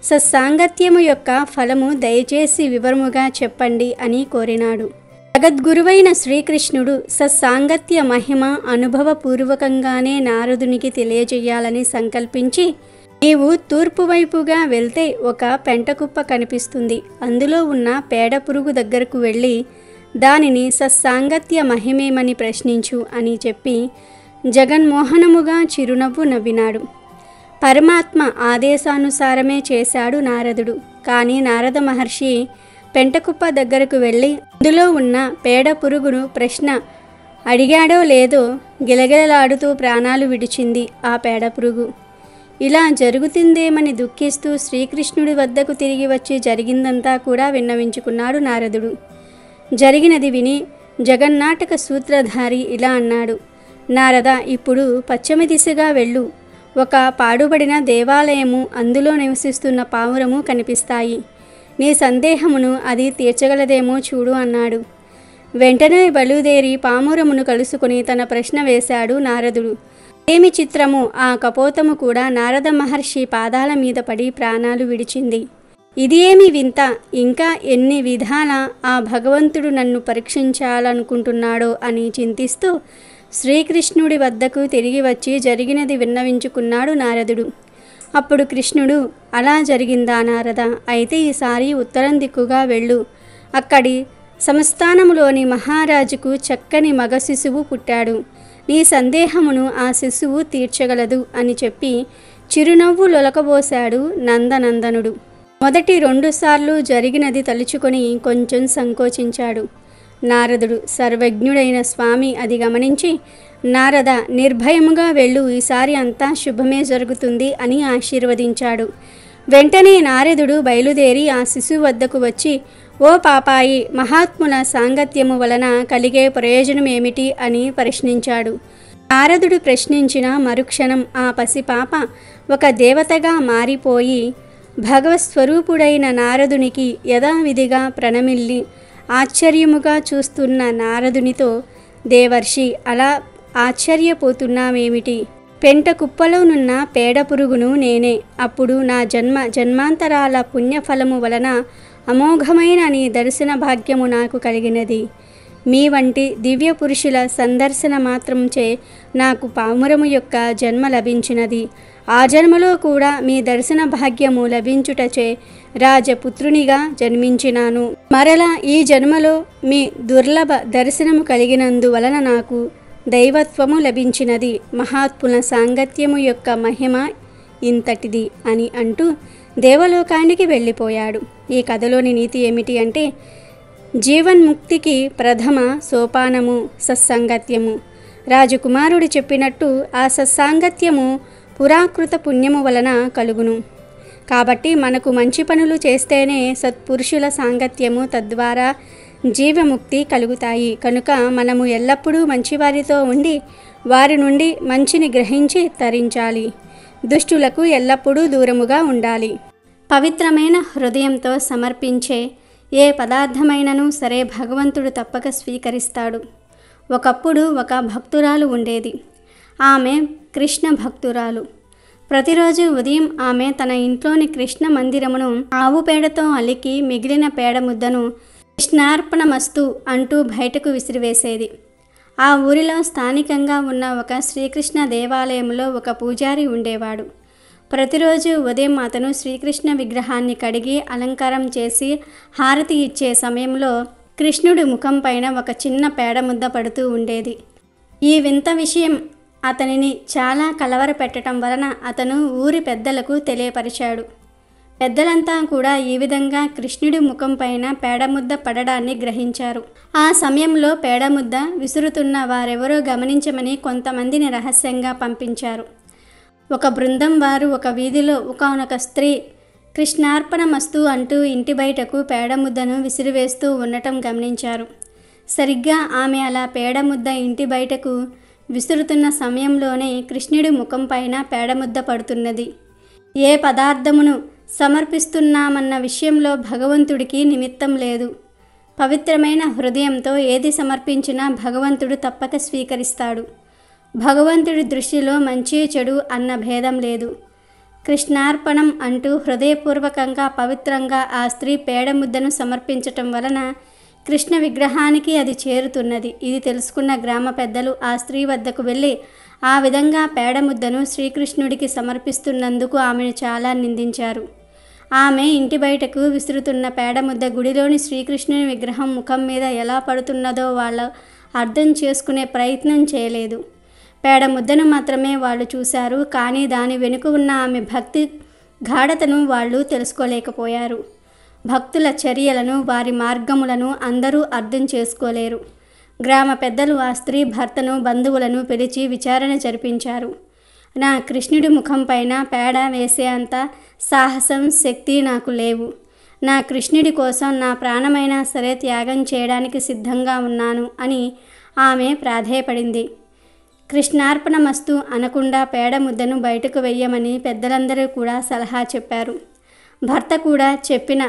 [SPEAKER 2] సత్సాంగత్యము యొక్క ఫలము దయచేసి వివరముగా చెప్పండి అని కోరినాడు. జగద్గురువైన శ్రీకృష్ణుడు సత్సాంగత్య మహిమ అనుభవపూర్వకంగానే నారదునికి తెలియజేయాలని సంకల్పించి, నీవు తూర్పు వైపుగా వెళ్తే ఒక పెంటకుప్ప కనిపిస్తుంది. అందులో ఉన్న పేడ పురుగు దగ్గరకు వెళ్ళి దానిని సత్సాంగత్య మహిమేమని ప్రశ్నించు అని చెప్పి జగన్మోహనముగా చిరునవ్వు నవ్వినాడు. పరమాత్మ ఆదేశానుసారమే చేశాడు నారదుడు. కానీ నారద మహర్షి పెంటకుప్ప దగ్గరకు వెళ్ళి అందులో ఉన్న పేడ పురుగును ప్రశ్న అడిగాడో లేదో గిలగిలలాడుతూ ప్రాణాలు విడిచింది ఆ పేడ పురుగు. ఇలా జరుగుతుందేమని దుఃఖిస్తూ శ్రీకృష్ణుడి వద్దకు తిరిగి వచ్చి జరిగిందంతా కూడా విన్నవించుకున్నాడు నారదుడు. జరిగినది విని జగన్నాటక సూత్రధారి ఇలా అన్నాడు, నారద, ఇప్పుడు పశ్చిమ దిశగా వెళ్ళు. ఒక పాడుబడిన దేవాలయము, అందులో నివసిస్తున్న పావురము కనిపిస్తాయి. నీ సందేహమును అది తీర్చగలదేమో చూడు అన్నాడు. వెంటనే బయలుదేరి పావురమును కలుసుకుని తన ప్రశ్న వేశాడు నారదుడు. ఏమి చిత్రము, ఆ కపోతము కూడా నారద మహర్షి పాదాల మీద పడి ప్రాణాలు విడిచింది. ఇది ఏమి వింత, ఇంకా ఎన్ని విధాల ఆ భగవంతుడు నన్ను పరీక్షించాలనుకుంటున్నాడో అని చింతిస్తూ శ్రీకృష్ణుడి వద్దకు తిరిగి వచ్చి జరిగినది విన్నవించుకున్నాడు నారదుడు. అప్పుడు కృష్ణుడు, అలా జరిగిందా నారద? అయితే ఈసారి ఉత్తరం దిక్కుగా వెళ్ళు. అక్కడి సంస్థానములోని మహారాజుకు చక్కని మగ శిశువు పుట్టాడు. నీ సందేహమును ఆ శిశువు తీర్చగలదు అని చెప్పి చిరునవ్వు లొలకబోశాడు నందనందనుడు. మొదటి 2 సార్లు జరిగినది తలుచుకొని కొంచెం సంకోచించాడు నారదుడు. సర్వజ్ఞుడైన స్వామి అది గమనించి, నారద, నిర్భయముగా వెళ్ళు, ఈసారి అంతా శుభమే జరుగుతుంది అని ఆశీర్వదించాడు. వెంటనే నారదుడు బయలుదేరి ఆ శిశువు వద్దకు వచ్చి, ఓ పాపాయి, మహాత్ముల సాంగత్యము వలన కలిగే ప్రయోజనం ఏమిటి అని ప్రశ్నించాడు. నారదుడు ప్రశ్నించిన మరుక్షణం ఆ పసిపాప ఒక దేవతగా మారిపోయి భగవత్స్వరూపుడైన నారదునికి యథావిధిగా ప్రణమిల్లి ఆశ్చర్యముగా చూస్తున్న నారదునితో, దేవర్షి, అలా ఆశ్చర్యపోతున్నామేమిటి? పెంట కుప్పలోనున్న పేడ పురుగును నేనే. అప్పుడు నా జన్మాంతరాల పుణ్యఫలము వలన అమోఘమైన నీ దర్శన భాగ్యము నాకు కలిగినది. మీ వంటి దివ్య పురుషుల సందర్శన మాత్రంచే నాకు పావురము యొక్క జన్మ లభించినది. ఆ జన్మలో కూడా మీ దర్శన భాగ్యము లభించుటచే రాజపుత్రునిగా జన్మించినాను. మరలా ఈ జన్మలో మీ దుర్లభ దర్శనము కలిగినందువలన నాకు దైవత్వము లభించినది. మహాత్ముల సాంగత్యము యొక్క మహిమ ఇంతటిది అని అంటూ దేవలోకానికి వెళ్ళిపోయాడు. ఈ కథలోని నీతి ఏమిటి అంటే, జీవన్ముక్తికి ప్రథమ సోపానము సత్సాంగత్యము. రాజకుమారుడు చెప్పినట్టు ఆ సత్సాంగత్యము పురాకృత పుణ్యము వలన కలుగును. కాబట్టి మనకు మంచి పనులు చేస్తేనే సత్పురుషుల సాంగత్యము, తద్వారా జీవముక్తి కలుగుతాయి. కనుక మనము ఎల్లప్పుడూ మంచివారితో ఉండి వారి నుండి మంచిని గ్రహించి తరించాలి. దుష్టులకు ఎల్లప్పుడూ దూరముగా ఉండాలి. పవిత్రమైన హృదయంతో సమర్పించే ఏ పదార్థమైనను సరే భగవంతుడు తప్పక స్వీకరిస్తాడు. ఒకప్పుడు ఒక భక్తురాలు ఉండేది. ఆమె కృష్ణ భక్తురాలు. ప్రతిరోజు ఉదయం ఆమె తన ఇంట్లోని కృష్ణ మందిరమును ఆవు పేడతో అలికి మిగిలిన పేడ ముద్దను కృష్ణార్పణమస్తు అంటూ బయటకు విసిరివేసేది. ఆ ఊరిలో స్థానికంగా ఉన్న ఒక శ్రీకృష్ణ దేవాలయంలో ఒక పూజారి ఉండేవాడు. ప్రతిరోజు ఉదయం అతను శ్రీకృష్ణ విగ్రహాన్ని కడిగి అలంకారం చేసి హారతి ఇచ్చే సమయంలో కృష్ణుడి ముఖం పైన ఒక చిన్న పేడ ముద్ద పడుతూ ఉండేది. ఈ వింత విషయం అతనిని చాలా కలవరపెట్టడం వలన అతను ఊరి పెద్దలకు తెలియపరిచాడు. పెద్దలంతా కూడా ఈ విధంగా కృష్ణుడి ముఖం పైన పేడముద్ద పడడాన్ని గ్రహించారు. ఆ సమయంలో పేడముద్ద విసురుతున్న వారెవరో గమనించమని కొంతమందిని రహస్యంగా పంపించారు. ఒక బృందం వారు ఒక వీధిలో ఒకానొక స్త్రీ కృష్ణార్పణమస్తు అంటూ ఇంటి బయటకు పేడముద్దను విసిరివేస్తూ ఉండటం గమనించారు. సరిగ్గా ఆమె అలా పేడముద్ద ఇంటి బయటకు విసురుతున్న సమయంలోనే కృష్ణుడి ముఖం పైన పేడముద్ద పడుతున్నది. ఏ పదార్థమును సమర్పిస్తున్నామన్న విషయంలో భగవంతుడికి నిమిత్తం లేదు. పవిత్రమైన హృదయంతో ఏది సమర్పించినా భగవంతుడు తప్పక స్వీకరిస్తాడు. భగవంతుడి దృష్టిలో మంచి చెడు అన్న భేదం లేదు. కృష్ణార్పణం అంటూ హృదయపూర్వకంగా పవిత్రంగా ఆ స్త్రీ పేడముద్దను సమర్పించటం వలన కృష్ణ విగ్రహానికి అది చేరుతున్నది. ఇది తెలుసుకున్న గ్రామ పెద్దలు ఆ స్త్రీ వద్దకు వెళ్ళి ఆ విధంగా పేడముద్దను శ్రీకృష్ణుడికి సమర్పిస్తున్నందుకు ఆమెను చాలా నిందించారు. ఆమె ఇంటి బయటకు విసురుతున్న పేడముద్ద గుడిలోని శ్రీకృష్ణుని విగ్రహం ముఖం మీద ఎలా పడుతున్నదో వాళ్ళు అర్థం చేసుకునే ప్రయత్నం చేయలేదు. పేడముద్దను మాత్రమే వాళ్ళు చూశారు, కానీ దాని వెనుక ఉన్న ఆమె భక్తి గాఢతను వాళ్ళు తెలుసుకోలేకపోయారు. భక్తుల చర్యలను, వారి మార్గములను అందరూ అర్థం చేసుకోలేరు. గ్రామ పెద్దలు ఆ స్త్రీ భర్తను, బంధువులను పిలిచి విచారణ జరిపించారు. నా కృష్ణుడి ముఖం పైన పేడ వేసే అంత సాహసం, శక్తి నాకు లేవు. నా కృష్ణుడి కోసం నా ప్రాణమైనా సరే త్యాగం చేయడానికి సిద్ధంగా ఉన్నాను అని ఆమె ప్రాధేయపడింది. కృష్ణార్పణమస్తు అనకుండా పేడముద్దను బయటకు వెయ్యమని పెద్దలందరూ కూడా సలహా చెప్పారు. భర్త కూడా చెప్పిన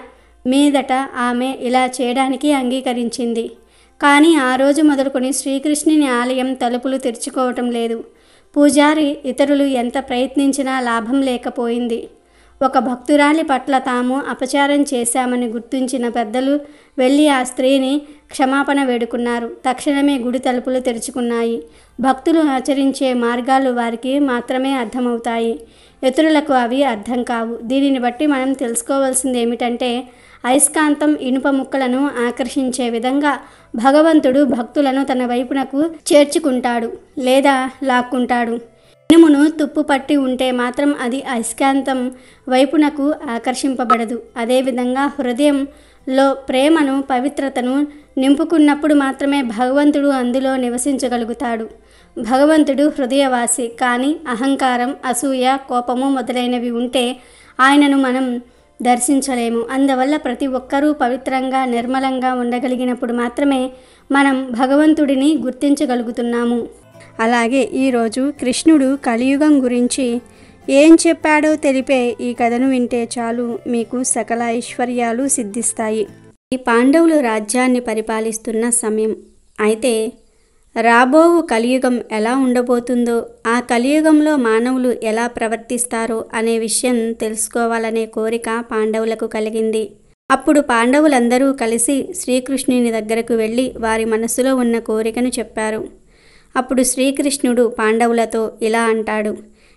[SPEAKER 2] మీదట ఆమె ఇలా చేయడానికి అంగీకరించింది. కానీ ఆ రోజు మొదలుకొని శ్రీకృష్ణుని ఆలయం తలుపులు తెరుచుకోవటం లేదు. పూజారి ఇతరులు ఎంత ప్రయత్నించినా లాభం లేకపోయింది. ఒక భక్తురాలి పట్ల తాము అపచారం చేశామని గుర్తించిన పెద్దలు వెళ్ళి ఆ స్త్రీని క్షమాపణ వేడుకున్నారు. తక్షణమే గుడి తలుపులు తెరుచుకున్నాయి. భక్తులు ఆచరించే మార్గాలు వారికి మాత్రమే అర్థమవుతాయి, ఇతరులకు అవి అర్థం కావు. దీనిని బట్టి మనం తెలుసుకోవాల్సింది ఏమిటంటే, అయస్కాంతం ఇనుప ముక్కలను ఆకర్షించే విధంగా భగవంతుడు భక్తులను తన వైపునకు చేర్చుకుంటాడు లేదా లాక్కుంటాడు. ఇనుమును తుప్పు పట్టి ఉంటే మాత్రం అది అయస్కాంతం వైపునకు ఆకర్షింపబడదు. అదేవిధంగా హృదయంలో ప్రేమను, పవిత్రతను నింపుకున్నప్పుడు మాత్రమే భగవంతుడు అందులో నివసించగలుగుతాడు. భగవంతుడు హృదయవాసి, కానీ అహంకారం, అసూయ, కోపము మొదలైనవి ఉంటే ఆయనను మనం దర్శించలేము. అందువల్ల ప్రతి ఒక్కరూ పవిత్రంగా, నిర్మలంగా ఉండగలిగినప్పుడు మాత్రమే మనం భగవంతుడిని గుర్తించగలుగుతున్నాము. అలాగే ఈరోజు కృష్ణుడు కలియుగం గురించి ఏం చెప్పాడో తెలిపే ఈ కథను వింటే చాలు, మీకు సకల ఐశ్వర్యాలు సిద్ధిస్తాయి. ఈ పాండవులు రాజ్యాన్ని పరిపాలిస్తున్న సమయం. అయితే రాబోవు కలియుగం ఎలా ఉండబోతుందో, ఆ కలియుగంలో మానవులు ఎలా ప్రవర్తిస్తారో అనే విషయం తెలుసుకోవాలనే కోరిక పాండవులకు కలిగింది. అప్పుడు పాండవులందరూ కలిసి శ్రీకృష్ణుని దగ్గరకు వెళ్ళి వారి మనసులో ఉన్న కోరికను చెప్పారు. అప్పుడు శ్రీకృష్ణుడు పాండవులతో ఇలా అంటాడు,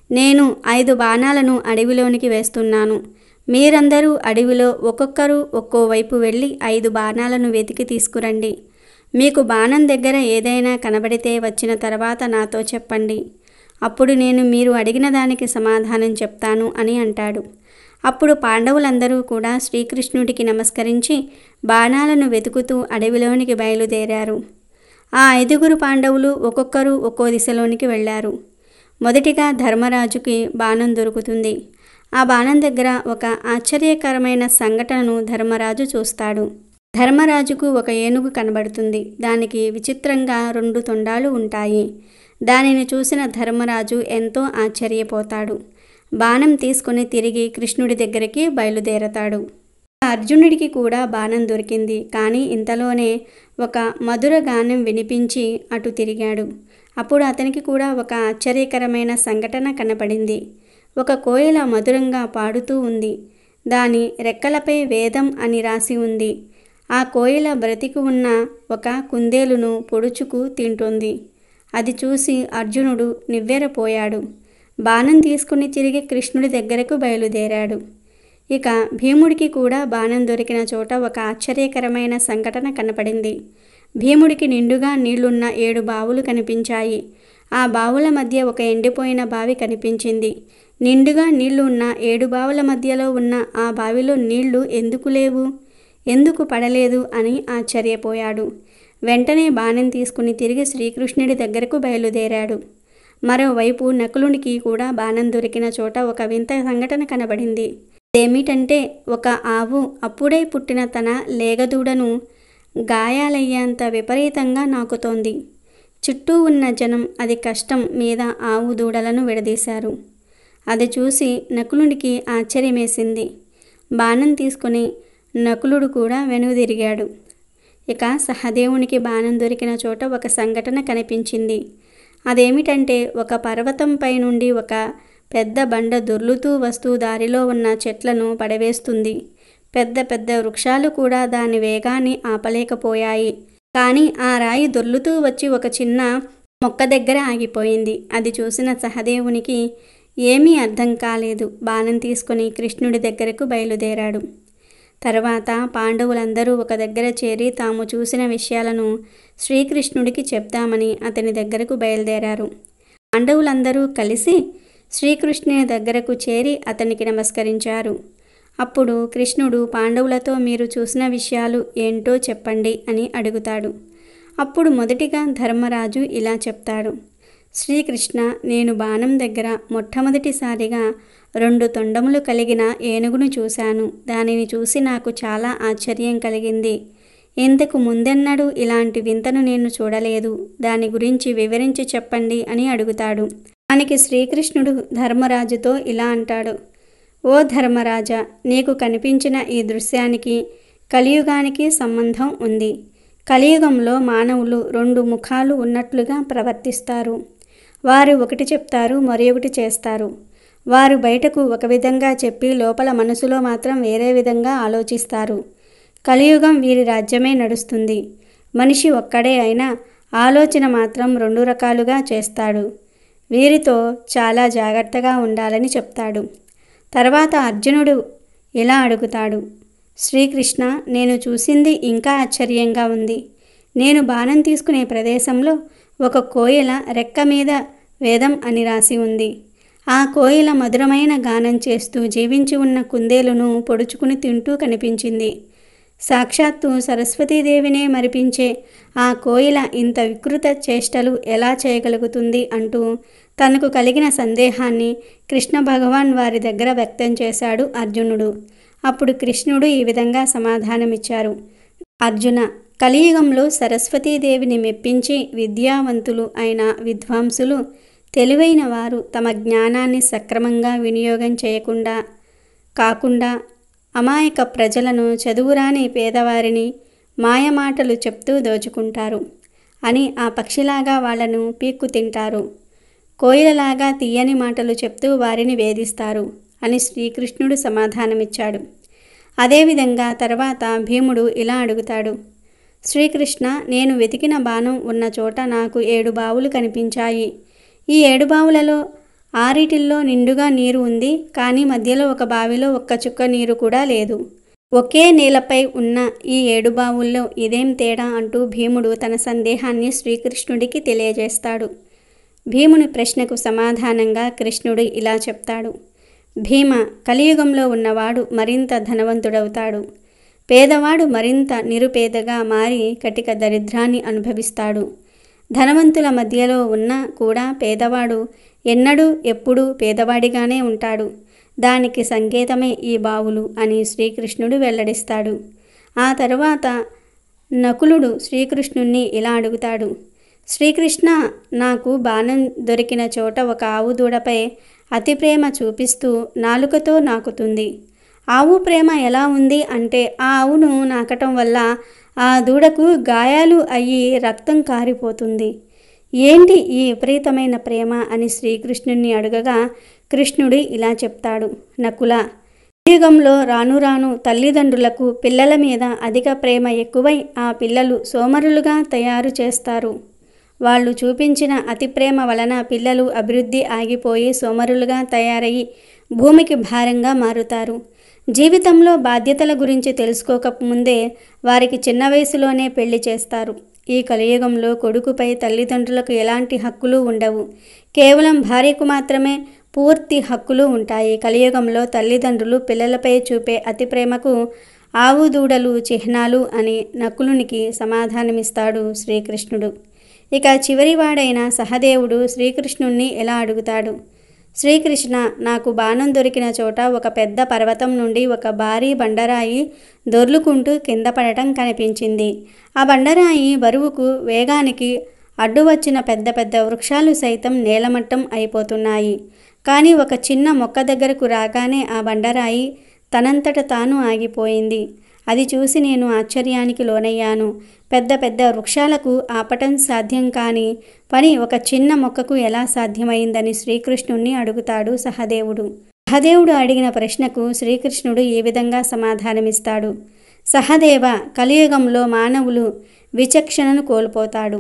[SPEAKER 2] నేను 5 బాణాలను అడవిలోనికి వేస్తున్నాను. మీరందరూ అడవిలో ఒక్కొక్కరు ఒక్కో వైపు వెళ్ళి 5 బాణాలను వెతికి తీసుకురండి. మీకు బాణం దగ్గర ఏదైనా కనబడితే వచ్చిన తర్వాత నాతో చెప్పండి. అప్పుడు నేను మీరు అడిగిన దానికి సమాధానం చెప్తాను అని అంటాడు. అప్పుడు పాండవులందరూ కూడా శ్రీకృష్ణుడికి నమస్కరించి బాణాలను వెతుకుతూ అడవిలోనికి బయలుదేరారు. ఆ 5 పాండవులు ఒక్కొక్కరు ఒక్కో దిశలోనికి వెళ్ళారు. మొదటిగా ధర్మరాజుకి బాణం దొరుకుతుంది. ఆ బాణం దగ్గర ఒక ఆశ్చర్యకరమైన సంఘటనను ధర్మరాజు చూస్తాడు. ధర్మరాజుకు ఒక ఏనుగు కనబడుతుంది. దానికి విచిత్రంగా 2 తొండాలు ఉంటాయి. దానిని చూసిన ధర్మరాజు ఎంతో ఆశ్చర్యపోతాడు. బాణం తీసుకుని తిరిగి కృష్ణుడి దగ్గరికి బయలుదేరతాడు. అర్జునుడికి కూడా బాణం దొరికింది. కానీ ఇంతలోనే ఒక మధుర గానం వినిపించి అటు తిరిగాడు. అప్పుడు అతనికి కూడా ఒక ఆశ్చర్యకరమైన సంఘటన కనపడింది. ఒక కోయిల మధురంగా పాడుతూ ఉంది. దాని రెక్కలపై వేదం అని రాసి ఉంది. ఆ కోయిల బ్రతికి ఉన్న ఒక కుందేలును పొడుచుకు తింటోంది. అది చూసి అర్జునుడు నివ్వెరపోయాడు. బాణం తీసుకుని తిరిగి కృష్ణుడి దగ్గరకు బయలుదేరాడు. ఇక భీముడికి కూడా బాణం దొరికిన చోట ఒక ఆశ్చర్యకరమైన సంఘటన కనపడింది. భీముడికి నిండుగా నీళ్లున్న 7 బావులు కనిపించాయి. ఆ బావుల మధ్య ఒక ఎండిపోయిన బావి కనిపించింది. నిండుగా నీళ్లు ఉన్న 7 బావుల మధ్యలో ఉన్న ఆ బావిలో నీళ్లు ఎందుకు లేవు, ఎందుకు పడలేదు అని ఆశ్చర్యపోయాడు. వెంటనే బాణం తీసుకుని తిరిగి శ్రీకృష్ణుడి దగ్గరకు బయలుదేరాడు. మరోవైపు నకులునికి కూడా బాణం దొరికిన చోట ఒక వింత సంఘటన కనబడింది. అదేమిటంటే ఒక ఆవు అప్పుడే పుట్టిన తన లేగదూడను గాయాలయ్యేంత విపరీతంగా నాకుతోంది. చుట్టూ ఉన్న జనం అది కష్టం మీద ఆవు దూడలను విడదీశారు. అది చూసి నకులునికి ఆశ్చర్యమేసింది. బాణం తీసుకుని నకులుడు కూడా వెనుదిరిగాడు. ఇక సహదేవునికి బాణం దొరికిన చోట ఒక సంఘటన కనిపించింది. అదేమిటంటే ఒక పర్వతంపై నుండి ఒక పెద్ద బండ దొర్లుతూ వస్తూ దారిలో ఉన్న చెట్లను పడవేస్తుంది. పెద్ద పెద్ద వృక్షాలు కూడా దాని వేగాన్ని ఆపలేకపోయాయి. కానీ ఆ రాయి దొర్లుతూ వచ్చి ఒక చిన్న మొక్క దగ్గర ఆగిపోయింది. అది చూసిన సహదేవునికి ఏమీ అర్థం కాలేదు. బాణం తీసుకుని కృష్ణుడి దగ్గరకు బయలుదేరాడు. తర్వాత పాండవులందరూ ఒక దగ్గర చేరి తాము చూసిన విషయాలను శ్రీకృష్ణుడికి చెప్తామని అతని దగ్గరకు బయలుదేరారు. పాండవులందరూ కలిసి శ్రీకృష్ణుని దగ్గరకు చేరి అతనికి నమస్కరించారు. అప్పుడు కృష్ణుడు పాండవులతో మీరు చూసిన విషయాలు ఏంటో చెప్పండి అని అడుగుతాడు. అప్పుడు మొదటిగా ధర్మరాజు ఇలా చెప్తాడు. శ్రీకృష్ణ, నేను బాణం దగ్గర మొట్టమొదటిసారిగా 2 తొండములు కలిగిన ఏనుగును చూశాను. దానిని చూసి నాకు చాలా ఆశ్చర్యం కలిగింది. ఇంతకు ముందెన్నడూ ఇలాంటి వింతను నేను చూడలేదు. దాని గురించి వివరించి చెప్పండి అని అడుగుతాడు. దానికి శ్రీకృష్ణుడు ధర్మరాజుతో ఇలా అంటాడు. ఓ ధర్మరాజా, నీకు కనిపించిన ఈ దృశ్యానికి కలియుగానికి సంబంధం ఉంది. కలియుగంలో మానవులు 2 ముఖాలు ఉన్నట్లుగా ప్రవర్తిస్తారు. వారు ఒకటి చెప్తారు, మరి ఒకటి చేస్తారు. వారు బయటకు ఒక విధంగా చెప్పి లోపల మనసులో మాత్రం వేరే విధంగా ఆలోచిస్తారు. కలియుగం వీరి రాజ్యమే నడుస్తుంది. మనిషి ఒక్కడే అయినా ఆలోచన మాత్రం 2 రకాలుగా చేస్తాడు. వీరితో చాలా జాగ్రత్తగా ఉండాలని చెప్తాడు. తర్వాత అర్జునుడు ఇలా అడుగుతాడు. శ్రీకృష్ణ, నేను చూసింది ఇంకా ఆశ్చర్యంగా ఉంది. నేను బాణం తీసుకునే ప్రదేశంలో ఒక కోయిల రెక్క మీద వేదం అని రాసి ఉంది. ఆ కోయిల మధురమైన గానం చేస్తూ జీవించి ఉన్న కుందేలును పొడుచుకుని తింటూ కనిపించింది. సాక్షాత్తు సరస్వతీదేవినే మరిపించే ఆ కోయిల ఇంత వికృత చేష్టలు ఎలా చేయగలుగుతుంది అంటూ తనకు కలిగిన సందేహాన్ని కృష్ణ భగవాన్ వారి దగ్గర వ్యక్తం చేశాడు అర్జునుడు. అప్పుడు కృష్ణుడు ఈ విధంగా సమాధానమిచ్చారు. అర్జున, కలియుగంలో సరస్వతీదేవిని మెప్పించి విద్యావంతులు అయిన విద్వాంసులు, తెలివైన వారు తమ జ్ఞానాన్ని సక్రమంగా వినియోగం చేయకుండా కాకుండా అమాయక ప్రజలను, చదువురాని పేదవారిని మాయమాటలు చెప్తూ దోచుకుంటారు అని ఆ పక్షిలాగా వాళ్లను పీక్కు తింటారు. కోయిలలాగా తీయని మాటలు చెప్తూ వారిని వేధిస్తారు అని శ్రీకృష్ణుడు సమాధానమిచ్చాడు. అదేవిధంగా తర్వాత భీముడు ఇలా అడుగుతాడు. శ్రీకృష్ణ, నేను వెతికిన బాణం ఉన్న చోట నాకు 7 బావులు కనిపించాయి. ఈ 7 బావులలో 6 నిండుగా నీరు ఉంది. కానీ మధ్యలో ఒక బావిలో ఒక్క చుక్క నీరు కూడా లేదు. ఒకే నేలపై ఉన్న ఈ 7 బావుల్లో ఇదేం తేడా అంటూ భీముడు తన సందేహాన్ని శ్రీకృష్ణుడికి తెలియజేస్తాడు. భీముని ప్రశ్నకు సమాధానంగా కృష్ణుడు ఇలా చెప్తాడు. భీమ, కలియుగంలో ఉన్నవాడు మరింత ధనవంతుడవుతాడు. పేదవాడు మరింత నిరుపేదగా మారి కటిక దరిద్రాన్ని అనుభవిస్తాడు. ధనవంతుల మధ్యలో ఉన్న కూడా పేదవాడు ఎన్నడూ ఎప్పుడూ పేదవాడిగానే ఉంటాడు. దానికి సంకేతమే ఈ బావులు అని శ్రీకృష్ణుడు వెల్లడిస్తాడు. ఆ తరువాత నకులుడు శ్రీకృష్ణుణ్ణి ఇలా అడుగుతాడు. శ్రీకృష్ణ, నాకు బాణం దొరికిన చోట ఒక ఆవు దూడపై అతి ప్రేమ చూపిస్తూ నాలుకతో నాకుతుంది. ఆవు ప్రేమ ఎలా ఉంది అంటే ఆ ఆవును నాకటం వల్ల ఆ దూడకు గాయాలు అయ్యి రక్తం కారిపోతుంది. ఏంటి ఈ విపరీతమైన ప్రేమ అని శ్రీకృష్ణుణ్ణి అడగగా కృష్ణుడు ఇలా చెప్తాడు. నకుల, యుగంలో రాను రాను తల్లిదండ్రులకు పిల్లల మీద అధిక ప్రేమ ఎక్కువై ఆ పిల్లలు సోమరులుగా తయారు చేస్తారు. వాళ్ళు చూపించిన అతి ప్రేమ వలన పిల్లలు అభివృద్ధి ఆగిపోయి సోమరులుగా తయారయ్యి భూమికి భారంగా మారుతారు. జీవితంలో బాధ్యతల గురించి తెలుసుకోకముందే వారికి చిన్న వయసులోనే పెళ్లి చేస్తారు. ఈ కలియుగంలో కొడుకుపై తల్లిదండ్రులకు ఎలాంటి హక్కులు ఉండవు. కేవలం భార్యకు మాత్రమే పూర్తి హక్కులు ఉంటాయి. కలియుగంలో తల్లిదండ్రులు పిల్లలపై చూపే అతి ప్రేమకు ఆవు దూడలు చిహ్నాలు అని నకులునికి సమాధానమిస్తాడు శ్రీకృష్ణుడు. ఇక చివరివాడైన సహదేవుడు శ్రీకృష్ణుణ్ణి ఎలా అడుగుతాడు? శ్రీకృష్ణ, నాకు బాణం దొరికిన చోట ఒక పెద్ద పర్వతం నుండి ఒక భారీ బండరాయి దొర్లుకుంటూ కింద పడటం కనిపించింది. ఆ బండరాయి బరువుకు వేగానికి అడ్డు వచ్చిన పెద్ద పెద్ద వృక్షాలు సైతం నేలమట్టం అయిపోతున్నాయి. కానీ ఒక చిన్న మొక్క దగ్గరకు రాగానే ఆ బండరాయి తనంతట తాను ఆగిపోయింది. అది చూసి నేను ఆశ్చర్యానికి లోనయ్యాను. పెద్ద పెద్ద వృక్షాలకు ఆపటం సాధ్యం కాని పని ఒక చిన్న మొక్కకు ఎలా సాధ్యమైందని శ్రీకృష్ణుణ్ణి అడుగుతాడు సహదేవుడు. సహదేవుడు అడిగిన ప్రశ్నకు శ్రీకృష్ణుడు ఏ విధంగా సమాధానమిస్తాడు? సహదేవ, కలియుగంలో మానవులు విచక్షణను కోల్పోతాడు.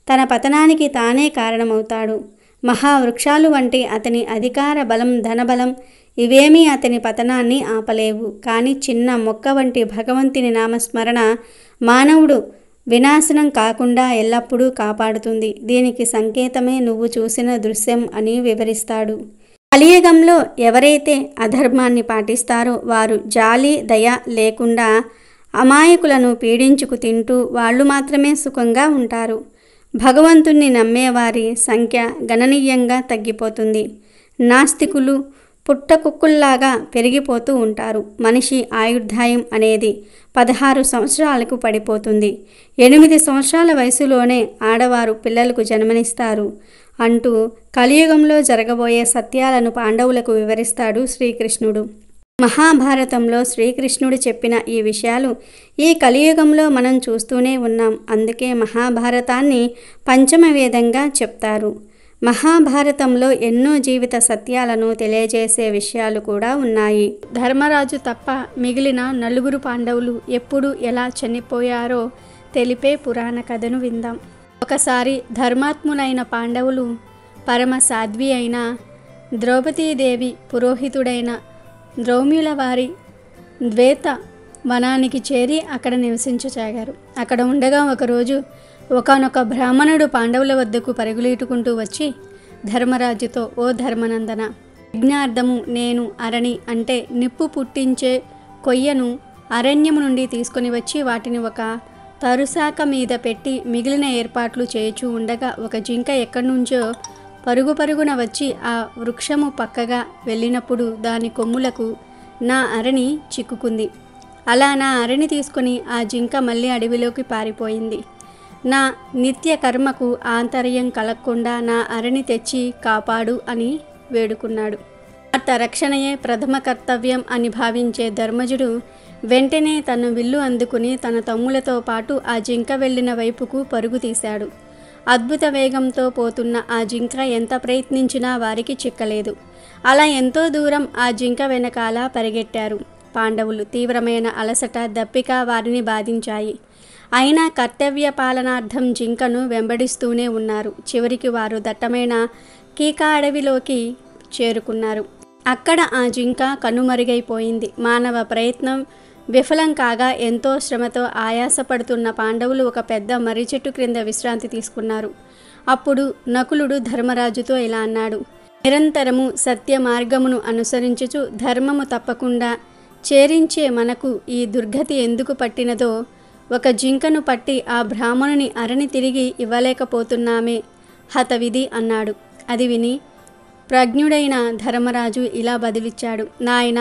[SPEAKER 2] తన పతనానికి తానే కారణమవుతాడు. మహావృక్షాలు వంటి అతని అధికార బలం, ధనబలం ఇవేమీ అతని పతనాన్ని ఆపలేవు. కానీ చిన్న మొక్క వంటి భగవంతుని నామస్మరణ మానవుడు వినాశనం కాకుండా ఎల్లప్పుడూ కాపాడుతుంది. దీనికి సంకేతమే నువ్వు చూసిన దృశ్యం అని వివరిస్తాడు. కలియుగంలో ఎవరైతే అధర్మాన్ని పాటిస్తారో వారు జాలి, దయ లేకుండా అమాయకులను పీడించుకు తింటూ వాళ్ళు మాత్రమే సుఖంగా ఉంటారు. భగవంతుణ్ణి నమ్మేవారి సంఖ్య గణనీయంగా తగ్గిపోతుంది. నాస్తికులు పుట్టకుక్కుల్లాగా పెరిగిపోతూ ఉంటారు. మనిషి ఆయుర్దాయం అనేది 16 సంవత్సరాలకు పడిపోతుంది. 8 సంవత్సరాల వయసులోనే ఆడవారు పిల్లలకు జన్మనిస్తారు అంటూ కలియుగంలో జరగబోయే సత్యాలను పాండవులకు వివరిస్తాడు శ్రీకృష్ణుడు. మహాభారతంలో శ్రీకృష్ణుడు చెప్పిన ఈ విషయాలు ఈ కలియుగంలో మనం చూస్తూనే ఉన్నాం. అందుకే మహాభారతాన్ని పంచమ వేదంగా చెప్తారు. మహాభారతంలో ఎన్నో జీవిత సత్యాలను తెలియజేసే విషయాలు కూడా ఉన్నాయి. ధర్మరాజు తప్ప మిగిలిన 9 పాండవులు ఎప్పుడు ఎలా చనిపోయారో తెలిపే పురాణ కథను విందాం. ఒకసారి ధర్మాత్ములైన పాండవులు పరమ సాధ్వి అయిన ద్రౌపదీదేవి పురోహితుడైన ద్రౌమ్యుల వారి ద్వేత వనానికి చేరి అక్కడ నివసించసాగారు. అక్కడ ఉండగా ఒకరోజు ఒకానొక బ్రాహ్మణుడు పాండవుల వద్దకు పరుగులీటుకుంటూ వచ్చి ధర్మరాజుతో, ఓ ధర్మనందన, యజ్ఞార్థము నేను అరణి అంటే నిప్పు పుట్టించే కొయ్యను అరణ్యము నుండి తీసుకొని వచ్చి వాటిని ఒక తరుశాక మీద పెట్టి మిగిలిన ఏర్పాట్లు చేయుచూ ఉండగా ఒక జింక ఎక్కడి నుంచో పరుగున వచ్చి ఆ వృక్షము పక్కగా వెళ్ళినప్పుడు దాని కొమ్ములకు నా అరణి చిక్కుకుంది. అలా నా అరణి తీసుకుని ఆ జింక మళ్ళీ అడవిలోకి పారిపోయింది. నా నిత్య కర్మకు ఆంతర్యం కలగకుండా నా అరణి తెచ్చి కాపాడు అని వేడుకున్నాడు. అర్థ రక్షణయే ప్రథమ కర్తవ్యం అని భావించే ధర్మజుడు వెంటనే తన విల్లు అందుకుని తన తమ్ములతో పాటు ఆ జింక వెళ్ళిన వైపుకు పరుగు తీశాడు. అద్భుత వేగంతో పోతున్న ఆ జింక ఎంత ప్రయత్నించినా వారికి చిక్కలేదు. అలా ఎంతో దూరం ఆ జింక వెనకాల పరిగెట్టారు. పాండవులు తీవ్రమైన అలసట, దప్పిక వారిని బాధించాయి. అయినా కర్తవ్య పాలనార్థం జింకను వెంబడిస్తూనే ఉన్నారు. చివరికి వారు దట్టమైన కీకా అడవిలోకి చేరుకున్నారు. అక్కడ ఆ జింక కనుమరుగైపోయింది. మానవ ప్రయత్నం విఫలం కాగా ఎంతో శ్రమతో ఆయాసపడుతున్న పాండవులు ఒక పెద్ద మర్రి చెట్టు క్రింద విశ్రాంతి తీసుకున్నారు. అప్పుడు నకులుడు ధర్మరాజుతో ఇలా అన్నాడు: నిరంతరము సత్య మార్గమును అనుసరించుచు ధర్మము తప్పకుండా చేరించే మనకు ఈ దుర్గతి ఎందుకు పట్టినదో ఒక జింకను పట్టి ఆ బ్రాహ్మణుని అరణి తిరిగి ఇవ్వలేకపోతున్నామే హతవిధి అన్నాడు. అది విని ప్రజ్ఞుడైన ధర్మరాజు ఇలా బదిలిచ్చాడు: నాయన,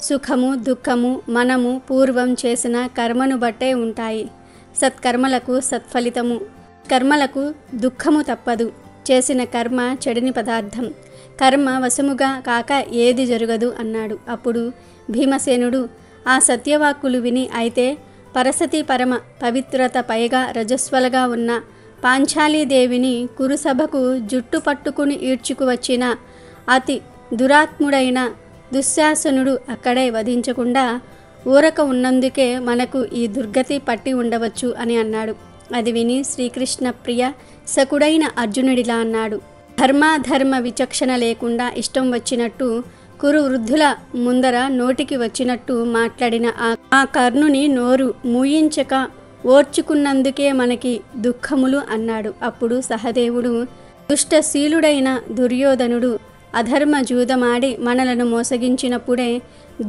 [SPEAKER 2] సుఖము దుఃఖము మనము పూర్వం చేసిన కర్మను బట్టే ఉంటాయి. సత్కర్మలకు సత్ఫలితము, కర్మలకు దుఃఖము తప్పదు. చేసిన కర్మ చెడిని పదార్థం, కర్మ వశముగా కాక ఏది జరగదు అన్నాడు. అప్పుడు భీమసేనుడు ఆ సత్యవాక్కులు విని, అయితే పరసతి పరమ పవిత్రత పైగా రజస్వలగా ఉన్న పాంచాలీదేవిని కురుసభకు జుట్టు పట్టుకుని ఈడ్చుకువచ్చిన అతి దురాత్ముడైన దుశ్శాసనుడు అక్కడే వధించకుండా ఊరక ఉన్నందుకే మనకు ఈ దుర్గతి పట్టి ఉండవచ్చు అని అన్నాడు. అది విని శ్రీకృష్ణ ప్రియ సకుడైన అర్జునుడిలా అన్నాడు: ధర్మాధర్మ విచక్షణ లేకుండా ఇష్టం వచ్చినట్టు కురు వృద్ధుల ముందర నోటికి వచ్చినట్టు మాట్లాడిన ఆ కర్ణుని నోరు మూయించక ఓర్చుకున్నందుకే మనకి దుఃఖములు అన్నాడు. అప్పుడు సహదేవుడు, దుష్టశీలుడైన దుర్యోధనుడు అధర్మ జూదమాడి మనలను మోసగించినప్పుడే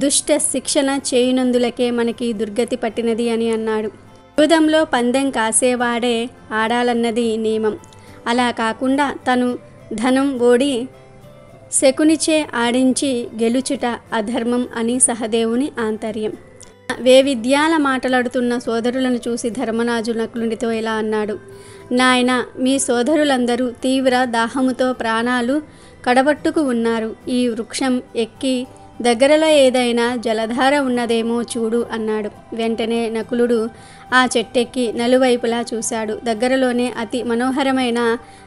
[SPEAKER 2] దుష్ట శిక్షణ చేయునందులకే మనకి దుర్గతి పట్టినది అని అన్నాడు. జూదంలో పందెం కాసేవాడే ఆడాలన్నది నియమం. అలా కాకుండా తను ధనం ఓడి శకునిచే ఆడించి గెలుచుట అధర్మం అని సహదేవుని ఆంతర్యం. వేవిద్యాల మాట్లాడుతున్న సోదరులను చూసి ధర్మరాజు నకులునితో ఇలా అన్నాడు. నాయనా, మీ సోదరులందరూ తీవ్ర దాహముతో ప్రాణాలు కడబట్టుకు ఉన్నారు. ఈ వృక్షం ఎక్కి దగ్గరలో ఏదైనా జలధార ఉన్నదేమో చూడు అన్నాడు. వెంటనే నకులుడు ఆ చెట్టెక్కి నలువైపులా చూశాడు. దగ్గరలోనే అతి మనోహరమైన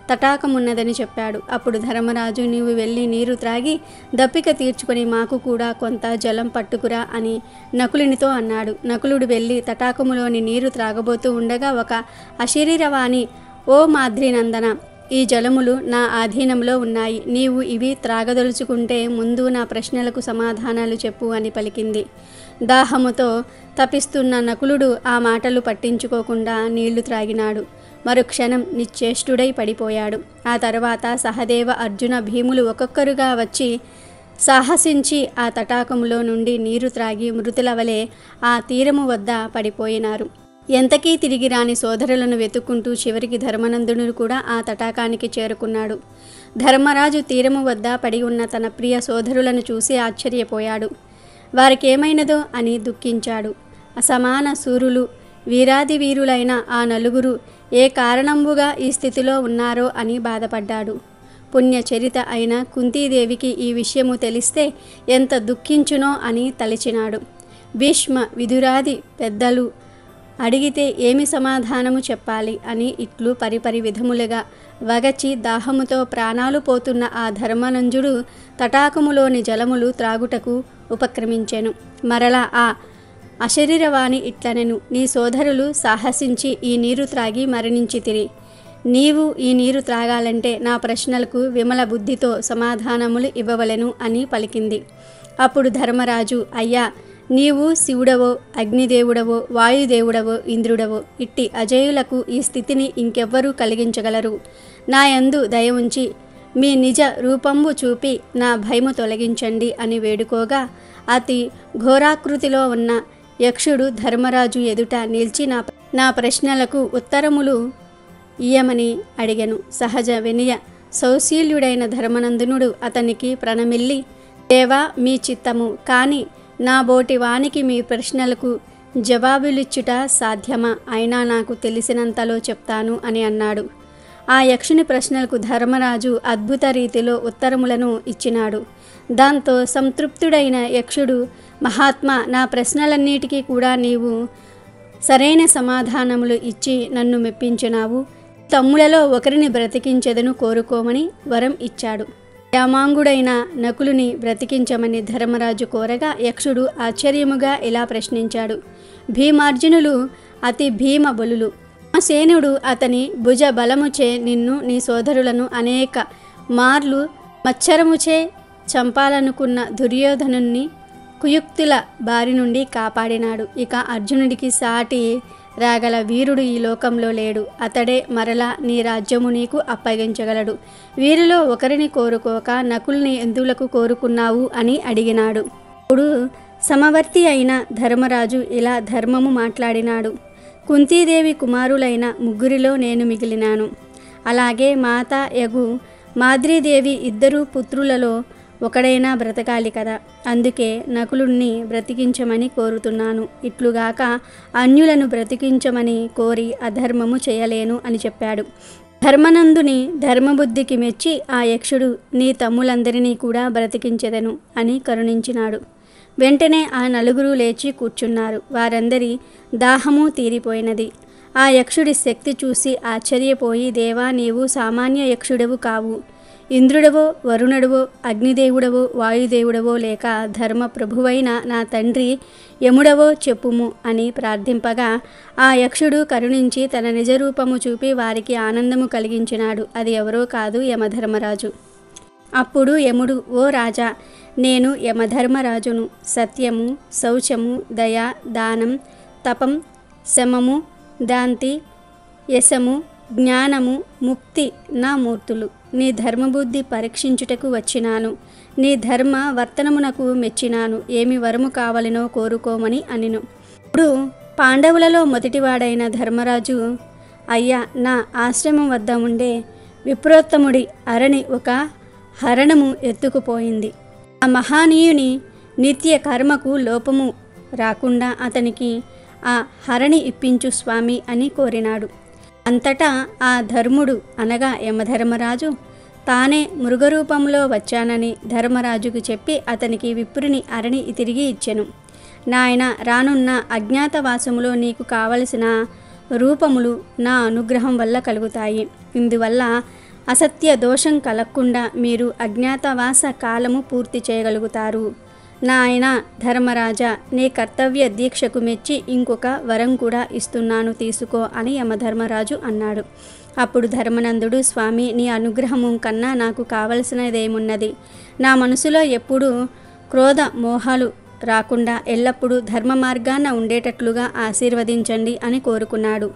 [SPEAKER 2] తటాకమున్నదని చెప్పాడు. అప్పుడు ధర్మరాజు, నీవు వెళ్ళి నీరు త్రాగి దప్పిక తీర్చుకొని మాకు కూడా కొంత జలం పట్టుకురా అని నకులునితో అన్నాడు. నకులుడు వెళ్ళి తటాకములోని నీరు త్రాగబోతూ ఉండగా ఒక అశరీరవాణి, ఓ మాద్రీనందన, ఈ జలములు నా ఆధీనంలో ఉన్నాయి. నీవు ఇవి త్రాగదలుచుకుంటే ముందు నా ప్రశ్నలకు సమాధానాలు చెప్పు అని పలికింది. దాహముతో తపిస్తున్న నకులుడు ఆ మాటలు పట్టించుకోకుండా నీళ్లు త్రాగినాడు. మరుక్షణం నిశ్చేష్టుడై పడిపోయాడు. ఆ తర్వాత సహదేవ, అర్జున, భీములు ఒక్కొక్కరుగా వచ్చి సాహసించి ఆ తటాకములో నుండి నీరు త్రాగి మృతుల వలె ఆ తీరము వద్ద పడిపోయినారు. ఎంతకీ తిరిగి రాని సోదరులను వెతుక్కుంటూ చివరికి ధర్మనందుడు కూడా ఆ తటాకానికి చేరుకున్నాడు. ధర్మరాజు తీరము వద్ద పడి ఉన్న తన ప్రియ సోదరులను చూసి ఆశ్చర్యపోయాడు. వారికేమైనదో అని దుఃఖించాడు. అసమాన సూరులు, వీరాది వీరులైన ఆ నలుగురు ఏ కారణంబుగా ఈ స్థితిలో ఉన్నారో అని బాధపడ్డాడు. పుణ్యచరిత అయిన కుంతీదేవికి ఈ విషయము తెలిస్తే ఎంత దుఃఖించునో అని తలిచినాడు. భీష్మ, విదురాది పెద్దలు అడిగితే ఏమి సమాధానము చెప్పాలి అని ఇట్లు పరిపరి విధములుగా వగచి దాహముతో ప్రాణాలు పోతున్న ఆ ధర్మనంజుడు తటాకములోని జలములు త్రాగుటకు ఉపక్రమించెను. మరలా ఆ అశరీరవాణి ఇట్లనెను, నీ సోదరులు సాహసించి ఈ నీరు త్రాగి మరణించితిరి. నీవు ఈ నీరు త్రాగాలంటే నా ప్రశ్నలకు విమల బుద్ధితో సమాధానములు ఇవ్వవలెను అని పలికింది. అప్పుడు ధర్మరాజు, అయ్యా, నీవు శివుడవో, అగ్నిదేవుడవో, వాయుదేవుడవో, ఇంద్రుడవో, ఇట్టి అజేయులకు ఈ స్థితిని ఇంకెవ్వరూ కలిగించగలరు. నా యందు దయ ఉంచి మీ నిజ రూపంబు చూపి నా భయము తొలగించండి అని వేడుకోగా అతి ఘోరాకృతిలో ఉన్న యక్షుడు ధర్మరాజు ఎదుట నిలిచి నా ప్రశ్నలకు ఉత్తరములు ఇయ్యమని అడిగెను. సహజ వినయ సౌశీల్యుడైన ధర్మనందనుడు అతనికి ప్రణమిల్లి, దేవా, మీ చిత్తము, కానీ నా బోటి వానికి మీ ప్రశ్నలకు జవాబులిచ్చుట సాధ్యమా? అయినా నాకు తెలిసినంతలో చెప్తాను అని అన్నాడు. ఆ యక్షుని ప్రశ్నలకు ధర్మరాజు అద్భుత రీతిలో ఉత్తరములను ఇచ్చినాడు. దాంతో సంతృప్తుడైన యక్షుడు, మహాత్మా, నా ప్రశ్నలన్నిటికీ కూడా నీవు సరైన సమాధానములు ఇచ్చి నన్ను మెప్పించినావు. తమ్ములలో ఒకరిని బ్రతికించెదను, కోరుకోమని వరం ఇచ్చాడు. యామాంగుడైన నకులుని బ్రతికించమని ధర్మరాజు కోరగా యక్షుడు ఆశ్చర్యముగా ఇలా ప్రశ్నించాడు. భీమార్జునులు అతి భీమ బలులు. సేనుడు అతని భుజ బలముచే నిన్ను, నీ సోదరులను అనేక మార్లు మచ్చరముచే చంపాలనుకున్న దుర్యోధనుని కుయుక్తుల బారి నుండి కాపాడినాడు. ఇక అర్జునుడికి సాటి రాగల వీరుడు ఈ లోకంలో లేడు. అతడే మరలా నీ రాజ్యము నీకు అప్పగించగలడు. వీరిలో ఒకరిని కోరుకోక నకుల్ని ఎందులకు కోరుకున్నావు అని అడిగినాడు. ఇప్పుడు సమవర్తి అయిన ధర్మరాజు ఇలా ధర్మము మాట్లాడినాడు. కుంతీదేవి కుమారులైన ముగ్గురిలో నేను మిగిలినాను. అలాగే మాత యగు మాద్రీదేవి ఇద్దరు పుత్రులలో ఒకడైనా బ్రతకాలి కదా. అందుకే నకులుణ్ణి బ్రతికించమని కోరుతున్నాను. ఇట్లుగాక అన్యులను బ్రతికించమని కోరి అధర్మము చేయలేను అని చెప్పాడు. ధర్మనందుని ధర్మబుద్ధికి మెచ్చి ఆ యక్షుడు, నీ తమ్ములందరినీ కూడా బ్రతికించెదను అని కరుణించినాడు. వెంటనే ఆ నలుగురు లేచి కూర్చున్నారు. వారందరి దాహము తీరిపోయినది. ఆ యక్షుడి శక్తి చూసి ఆశ్చర్యపోయి, దేవా, నీవు సామాన్య యక్షుడవు కావు. ఇంద్రుడవో, వరుణుడవో, అగ్నిదేవుడవో, వాయుదేవుడవో, లేక ధర్మ ప్రభువైన నా తండ్రి యముడవో చెప్పుము అని ప్రార్థింపగా ఆ యక్షుడు కరుణించి తన నిజరూపము చూపి వారికి ఆనందము కలిగించినాడు. అది ఎవరో కాదు, యమధర్మరాజు. అప్పుడు యముడు, ఓ రాజా, నేను యమధర్మరాజును. సత్యము, శౌచము, దయ, దానం, తపం, శమము, దాంతి, యశము, జ్ఞానము, ముక్తి నా మూర్తులు. నీ ధర్మబుద్ధి పరీక్షించుటకు వచ్చినాను. నీ ధర్మ వర్తనమునకు మెచ్చినాను. ఏమి వరము కావలనో కోరుకోమని అనిను. ఇప్పుడు పాండవులలో మొదటివాడైన ధర్మరాజు, అయ్యా, నా ఆశ్రమం వద్ద ఉండే విప్రోత్తముడి అరణి ఒక హరణము ఎత్తుకుపోయింది. ఆ మహానీయుని నిత్య కర్మకు లోపము రాకుండా అతనికి ఆ హరణి ఇప్పించు స్వామి అని కోరినాడు. అంతటా ఆ ధర్ముడు అనగా యమధర్మరాజు తానే మృగరూపంలో వచ్చానని ధర్మరాజుకు చెప్పి అతనికి విప్రుని అరణి తిరిగి ఇచ్చెను. నాయన, రానున్న అజ్ఞాతవాసములో నీకు కావలసిన రూపములు నా అనుగ్రహం వల్ల కలుగుతాయి. ఇందువల్ల అసత్య దోషం కలగకుండా మీరు అజ్ఞాతవాస కాలము పూర్తి చేయగలుగుతారు. నాయన ధర్మరాజా, నీ కర్తవ్య దీక్షకు మెచ్చి ఇంకొక వరం కూడా ఇస్తున్నాను, తీసుకో అని యమధర్మరాజు అన్నాడు. అప్పుడు ధర్మనందుడు, స్వామి, నీ అనుగ్రహము కన్నా నాకు కావలసినదేమున్నది? నా మనసులో ఎప్పుడూ క్రోధ మోహాలు రాకుండా ఎల్లప్పుడూ ధర్మ మార్గాన ఉండేటట్లుగా ఆశీర్వదించండి అని కోరుకున్నాడు.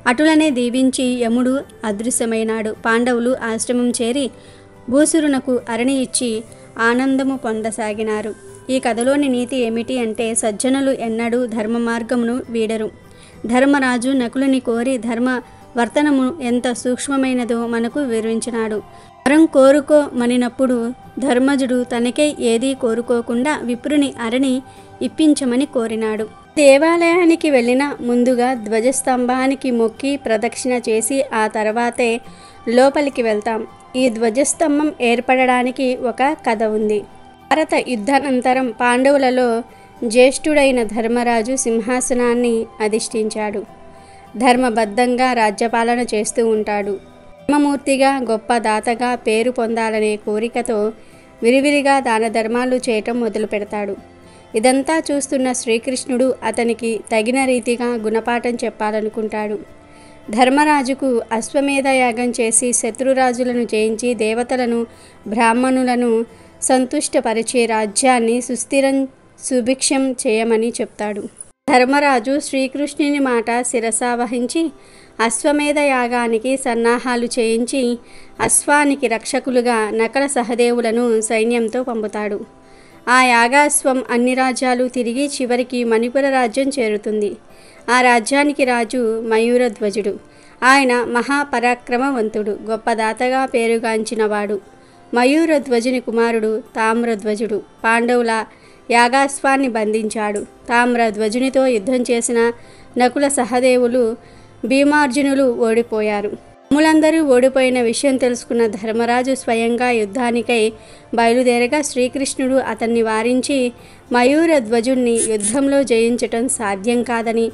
[SPEAKER 2] అటులనే దీవించి యముడు అదృశ్యమైనాడు. పాండవులు ఆశ్రమం చేరి భూసురునకు అరణి ఇచ్చి ఆనందము పొందసాగినారు. ఈ కథలోని నీతి ఏమిటి అంటే, సజ్జనులు ఎన్నడూ ధర్మ మార్గమును వీడరు. ధర్మరాజు నకులుని కోరి ధర్మ వర్తనము ఎంత సూక్ష్మమైనదో మనకు వివరించినాడు. వరం కోరుకోమనినప్పుడు ధర్మజుడు తనకే ఏదీ కోరుకోకుండా విప్రుని అరణి ఇప్పించమని కోరినాడు. దేవాలయానికి వెళ్ళిన ముందుగా ధ్వజస్తంభానికి మొక్కి ప్రదక్షిణ చేసి ఆ తర్వాతే లోపలికి వెళ్తాం. ఈ ధ్వజస్తంభం ఏర్పడడానికి ఒక కథ ఉంది. భారత యుద్ధానంతరం పాండవులలో జ్యేష్ఠుడైన ధర్మరాజు సింహాసనాన్ని అధిష్ఠించాడు. ధర్మబద్ధంగా రాజ్యపాలన చేస్తూ ఉంటాడు. ధర్మమూర్తిగా, గొప్ప దాతగా పేరు పొందాలనే కోరికతో విరివిరిగా దాన ధర్మాలు చేయటం మొదలు పెడతాడు. ఇదంతా చూస్తున్న శ్రీకృష్ణుడు అతనికి తగిన రీతిగా గుణపాఠం చెప్పాలనుకుంటాడు. ధర్మరాజుకు అశ్వమేధ యాగం చేసి శత్రురాజులను జయించి దేవతలను బ్రాహ్మణులను సంతుష్టపరిచే రాజ్యాన్ని సుస్థిరం సుభిక్షం చేయమని చెప్తాడు. ధర్మరాజు శ్రీకృష్ణుని మాట శిరసావహించి అశ్వమేధ యాగానికి సన్నాహాలు చేయించి అశ్వానికి రక్షకులుగా నకల సహదేవులను సైన్యంతో పంపుతాడు. ఆ యాగాశ్వం అన్ని రాజ్యాలు తిరిగి చివరికి మణిపుర రాజ్యం చేరుతుంది. ఆ రాజ్యానికి రాజు మయూరధ్వజుడు. ఆయన మహాపరాక్రమవంతుడు, గొప్ప దాతగా పేరుగాంచినవాడు. మయూరధ్వజుని కుమారుడు తామ్రధ్వజుడు పాండవుల యాగాశ్వాన్ని బంధించాడు. తామ్రధ్వజునితో యుద్ధం చేసిన నకుల సహదేవులు భీమార్జునులు ఓడిపోయారు. తమ్ములందరూ ఓడిపోయిన విషయం తెలుసుకున్న ధర్మరాజు స్వయంగా యుద్ధానికై బయలుదేరగా శ్రీకృష్ణుడు అతన్ని వారించి మయూరధ్వజుణ్ణి యుద్ధంలో జయించటం సాధ్యం కాదని,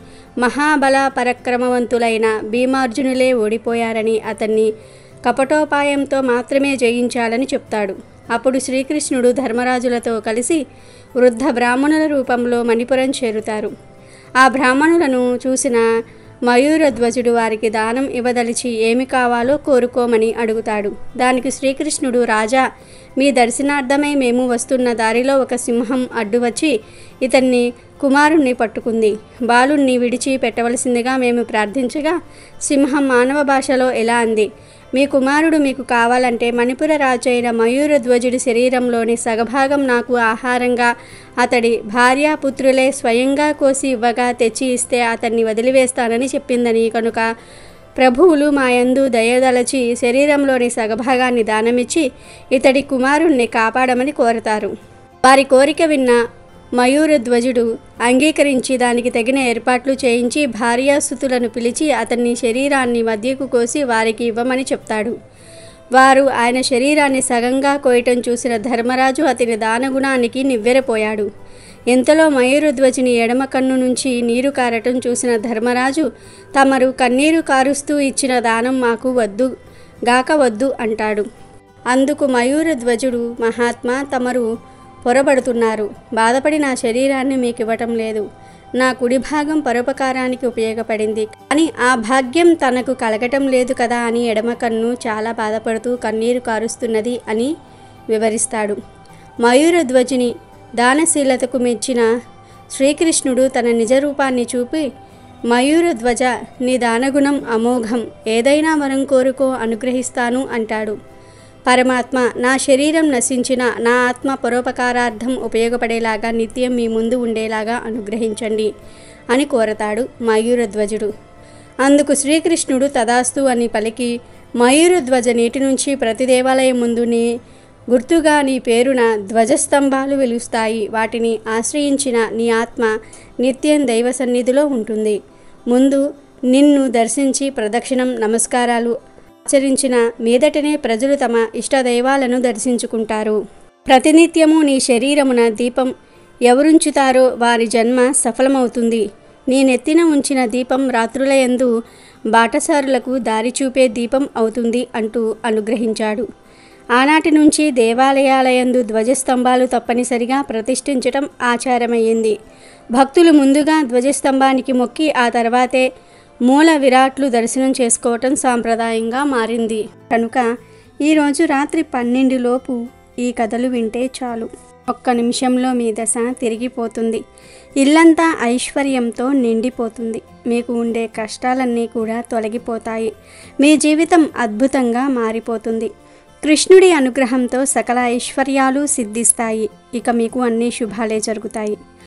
[SPEAKER 2] మహాబల పరక్రమవంతులైన భీమార్జునులే ఓడిపోయారని, అతన్ని కపటోపాయంతో మాత్రమే జయించాలని చెప్తాడు. అప్పుడు శ్రీకృష్ణుడు ధర్మరాజులతో కలిసి వృద్ధ బ్రాహ్మణుల రూపంలో మణిపురం చేరుతారు. ఆ బ్రాహ్మణులను చూసిన మయూరధ్వజుడు వారికి దానం ఇవ్వదలిచి ఏమి కావాలో కోరుకోమని అడుగుతాడు. దానికి శ్రీకృష్ణుడు, రాజా, మీ దర్శనార్థమై మేము వస్తున్న దారిలో ఒక సింహం అడ్డు వచ్చి ఇతన్ని కుమారుణ్ణి పట్టుకుంది. బాలుణ్ణి విడిచి పెట్టవలసిందిగా మేము ప్రార్థించగా సింహం మానవ భాషలో ఎలా అంది, మీ కుమారుడు మీకు కావాలంటే మణిపుర రాజు అయిన మయూరధ్వజుడి శరీరంలోని సగభాగం నాకు ఆహారంగా అతడి భార్యాపుత్రులే స్వయంగా కోసి ఇవ్వగా తెచ్చి ఇస్తే అతన్ని వదిలివేస్తానని చెప్పిందని, కనుక ప్రభువులు మా యందు దయదలచి శరీరంలోని సగభాగాన్ని దానమిచ్చి ఇతడి కుమారుణ్ణి కాపాడమని కోరతారు. వారి కోరిక విన్న మయూరధ్వజుడు అంగీకరించి దానికి తగిన ఏర్పాట్లు చేయించి భార్యాసుతులను పిలిచి అతన్ని శరీరాన్ని మధ్యకు కోసి వారికి ఇవ్వమని చెప్తాడు. వారు ఆయన శరీరాన్ని సగంగా కోయటం చూసిన ధర్మరాజు అతని దానగుణానికి నివ్వెరపోయాడు. ఎంతలో మయూరధ్వజుని ఎడమ కన్ను నుంచి నీరు కారటం చూసిన ధర్మరాజు, తమరు కన్నీరు కారుస్తూ ఇచ్చిన దానం మాకు వద్దు గాక వద్దు అంటాడు. అందుకు మయూరధ్వజుడు, మహాత్మా, తమరు పొరబడుతున్నారు. బాధపడి నా శరీరాన్ని మీకు ఇవ్వటం లేదు. నా కుడి భాగం పరోపకారానికి ఉపయోగపడింది, కానీ ఆ భాగ్యం తనకు కలగటం లేదు కదా అని ఎడమ కన్ను చాలా బాధపడుతూ కన్నీరు కారుస్తున్నది అని వివరిస్తాడు. మయూరధ్వజుని దానశీలతకు మెచ్చిన శ్రీకృష్ణుడు తన నిజరూపాన్ని చూపి, మయూరధ్వజ, నీ దానగుణం అమోఘం, ఏదైనా వరం కోరుకో అనుగ్రహిస్తాను అంటాడు. పరమాత్మ, నా శరీరం నశించిన నా ఆత్మ పరోపకారార్థం ఉపయోగపడేలాగా నిత్యం మీ ముందు ఉండేలాగా అనుగ్రహించండి. అని కోరతాడు మయూరధ్వజుడు. అందుకు శ్రీకృష్ణుడు తదాస్తు అని పలికి మయూరధ్వజ నీటి నుంచి ప్రతి దేవాలయం ముందు నీ గుర్తుగా నీ పేరున ధ్వజస్తంభాలు వెలుస్తాయి. వాటిని ఆశ్రయించిన నీ ఆత్మ నిత్యం దైవ సన్నిధిలో ఉంటుంది. ముందు నిన్ను దర్శించి ప్రదక్షిణం నమస్కారాలు ఆచరించిన మీదటనే ప్రజలు తమ ఇష్టదైవాలను దర్శించుకుంటారు. ప్రతినిత్యము నీ శరీరమున దీపం ఎవరుంచుతారో వారి జన్మ సఫలమవుతుంది. నీ నెత్తిన ఉంచిన దీపం రాత్రులయందు బాటసారులకు దారి చూపే దీపం అవుతుంది అంటూ అనుగ్రహించాడు. ఆనాటి నుంచి దేవాలయాలయందు ధ్వజస్తంభాలు తప్పనిసరిగా ప్రతిష్ఠించటం ఆచారమయ్యింది. భక్తులు ముందుగా ధ్వజస్తంభానికి మొక్కి ఆ తర్వాతే మూల విరాట్లు దర్శనం చేసుకోవటం సాంప్రదాయంగా మారింది. కనుక ఈరోజు రాత్రి 12 లోపు ఈ కథలు వింటే చాలు. ఒక్క నిమిషంలో మీ దశ తిరిగిపోతుంది. ఇల్లంతా ఐశ్వర్యంతో నిండిపోతుంది. మీకు ఉండే కష్టాలన్నీ కూడా తొలగిపోతాయి. మీ జీవితం అద్భుతంగా మారిపోతుంది. కృష్ణుడి అనుగ్రహంతో సకల ఐశ్వర్యాలు సిద్ధిస్తాయి. ఇక మీకు అన్ని శుభాలే జరుగుతాయి.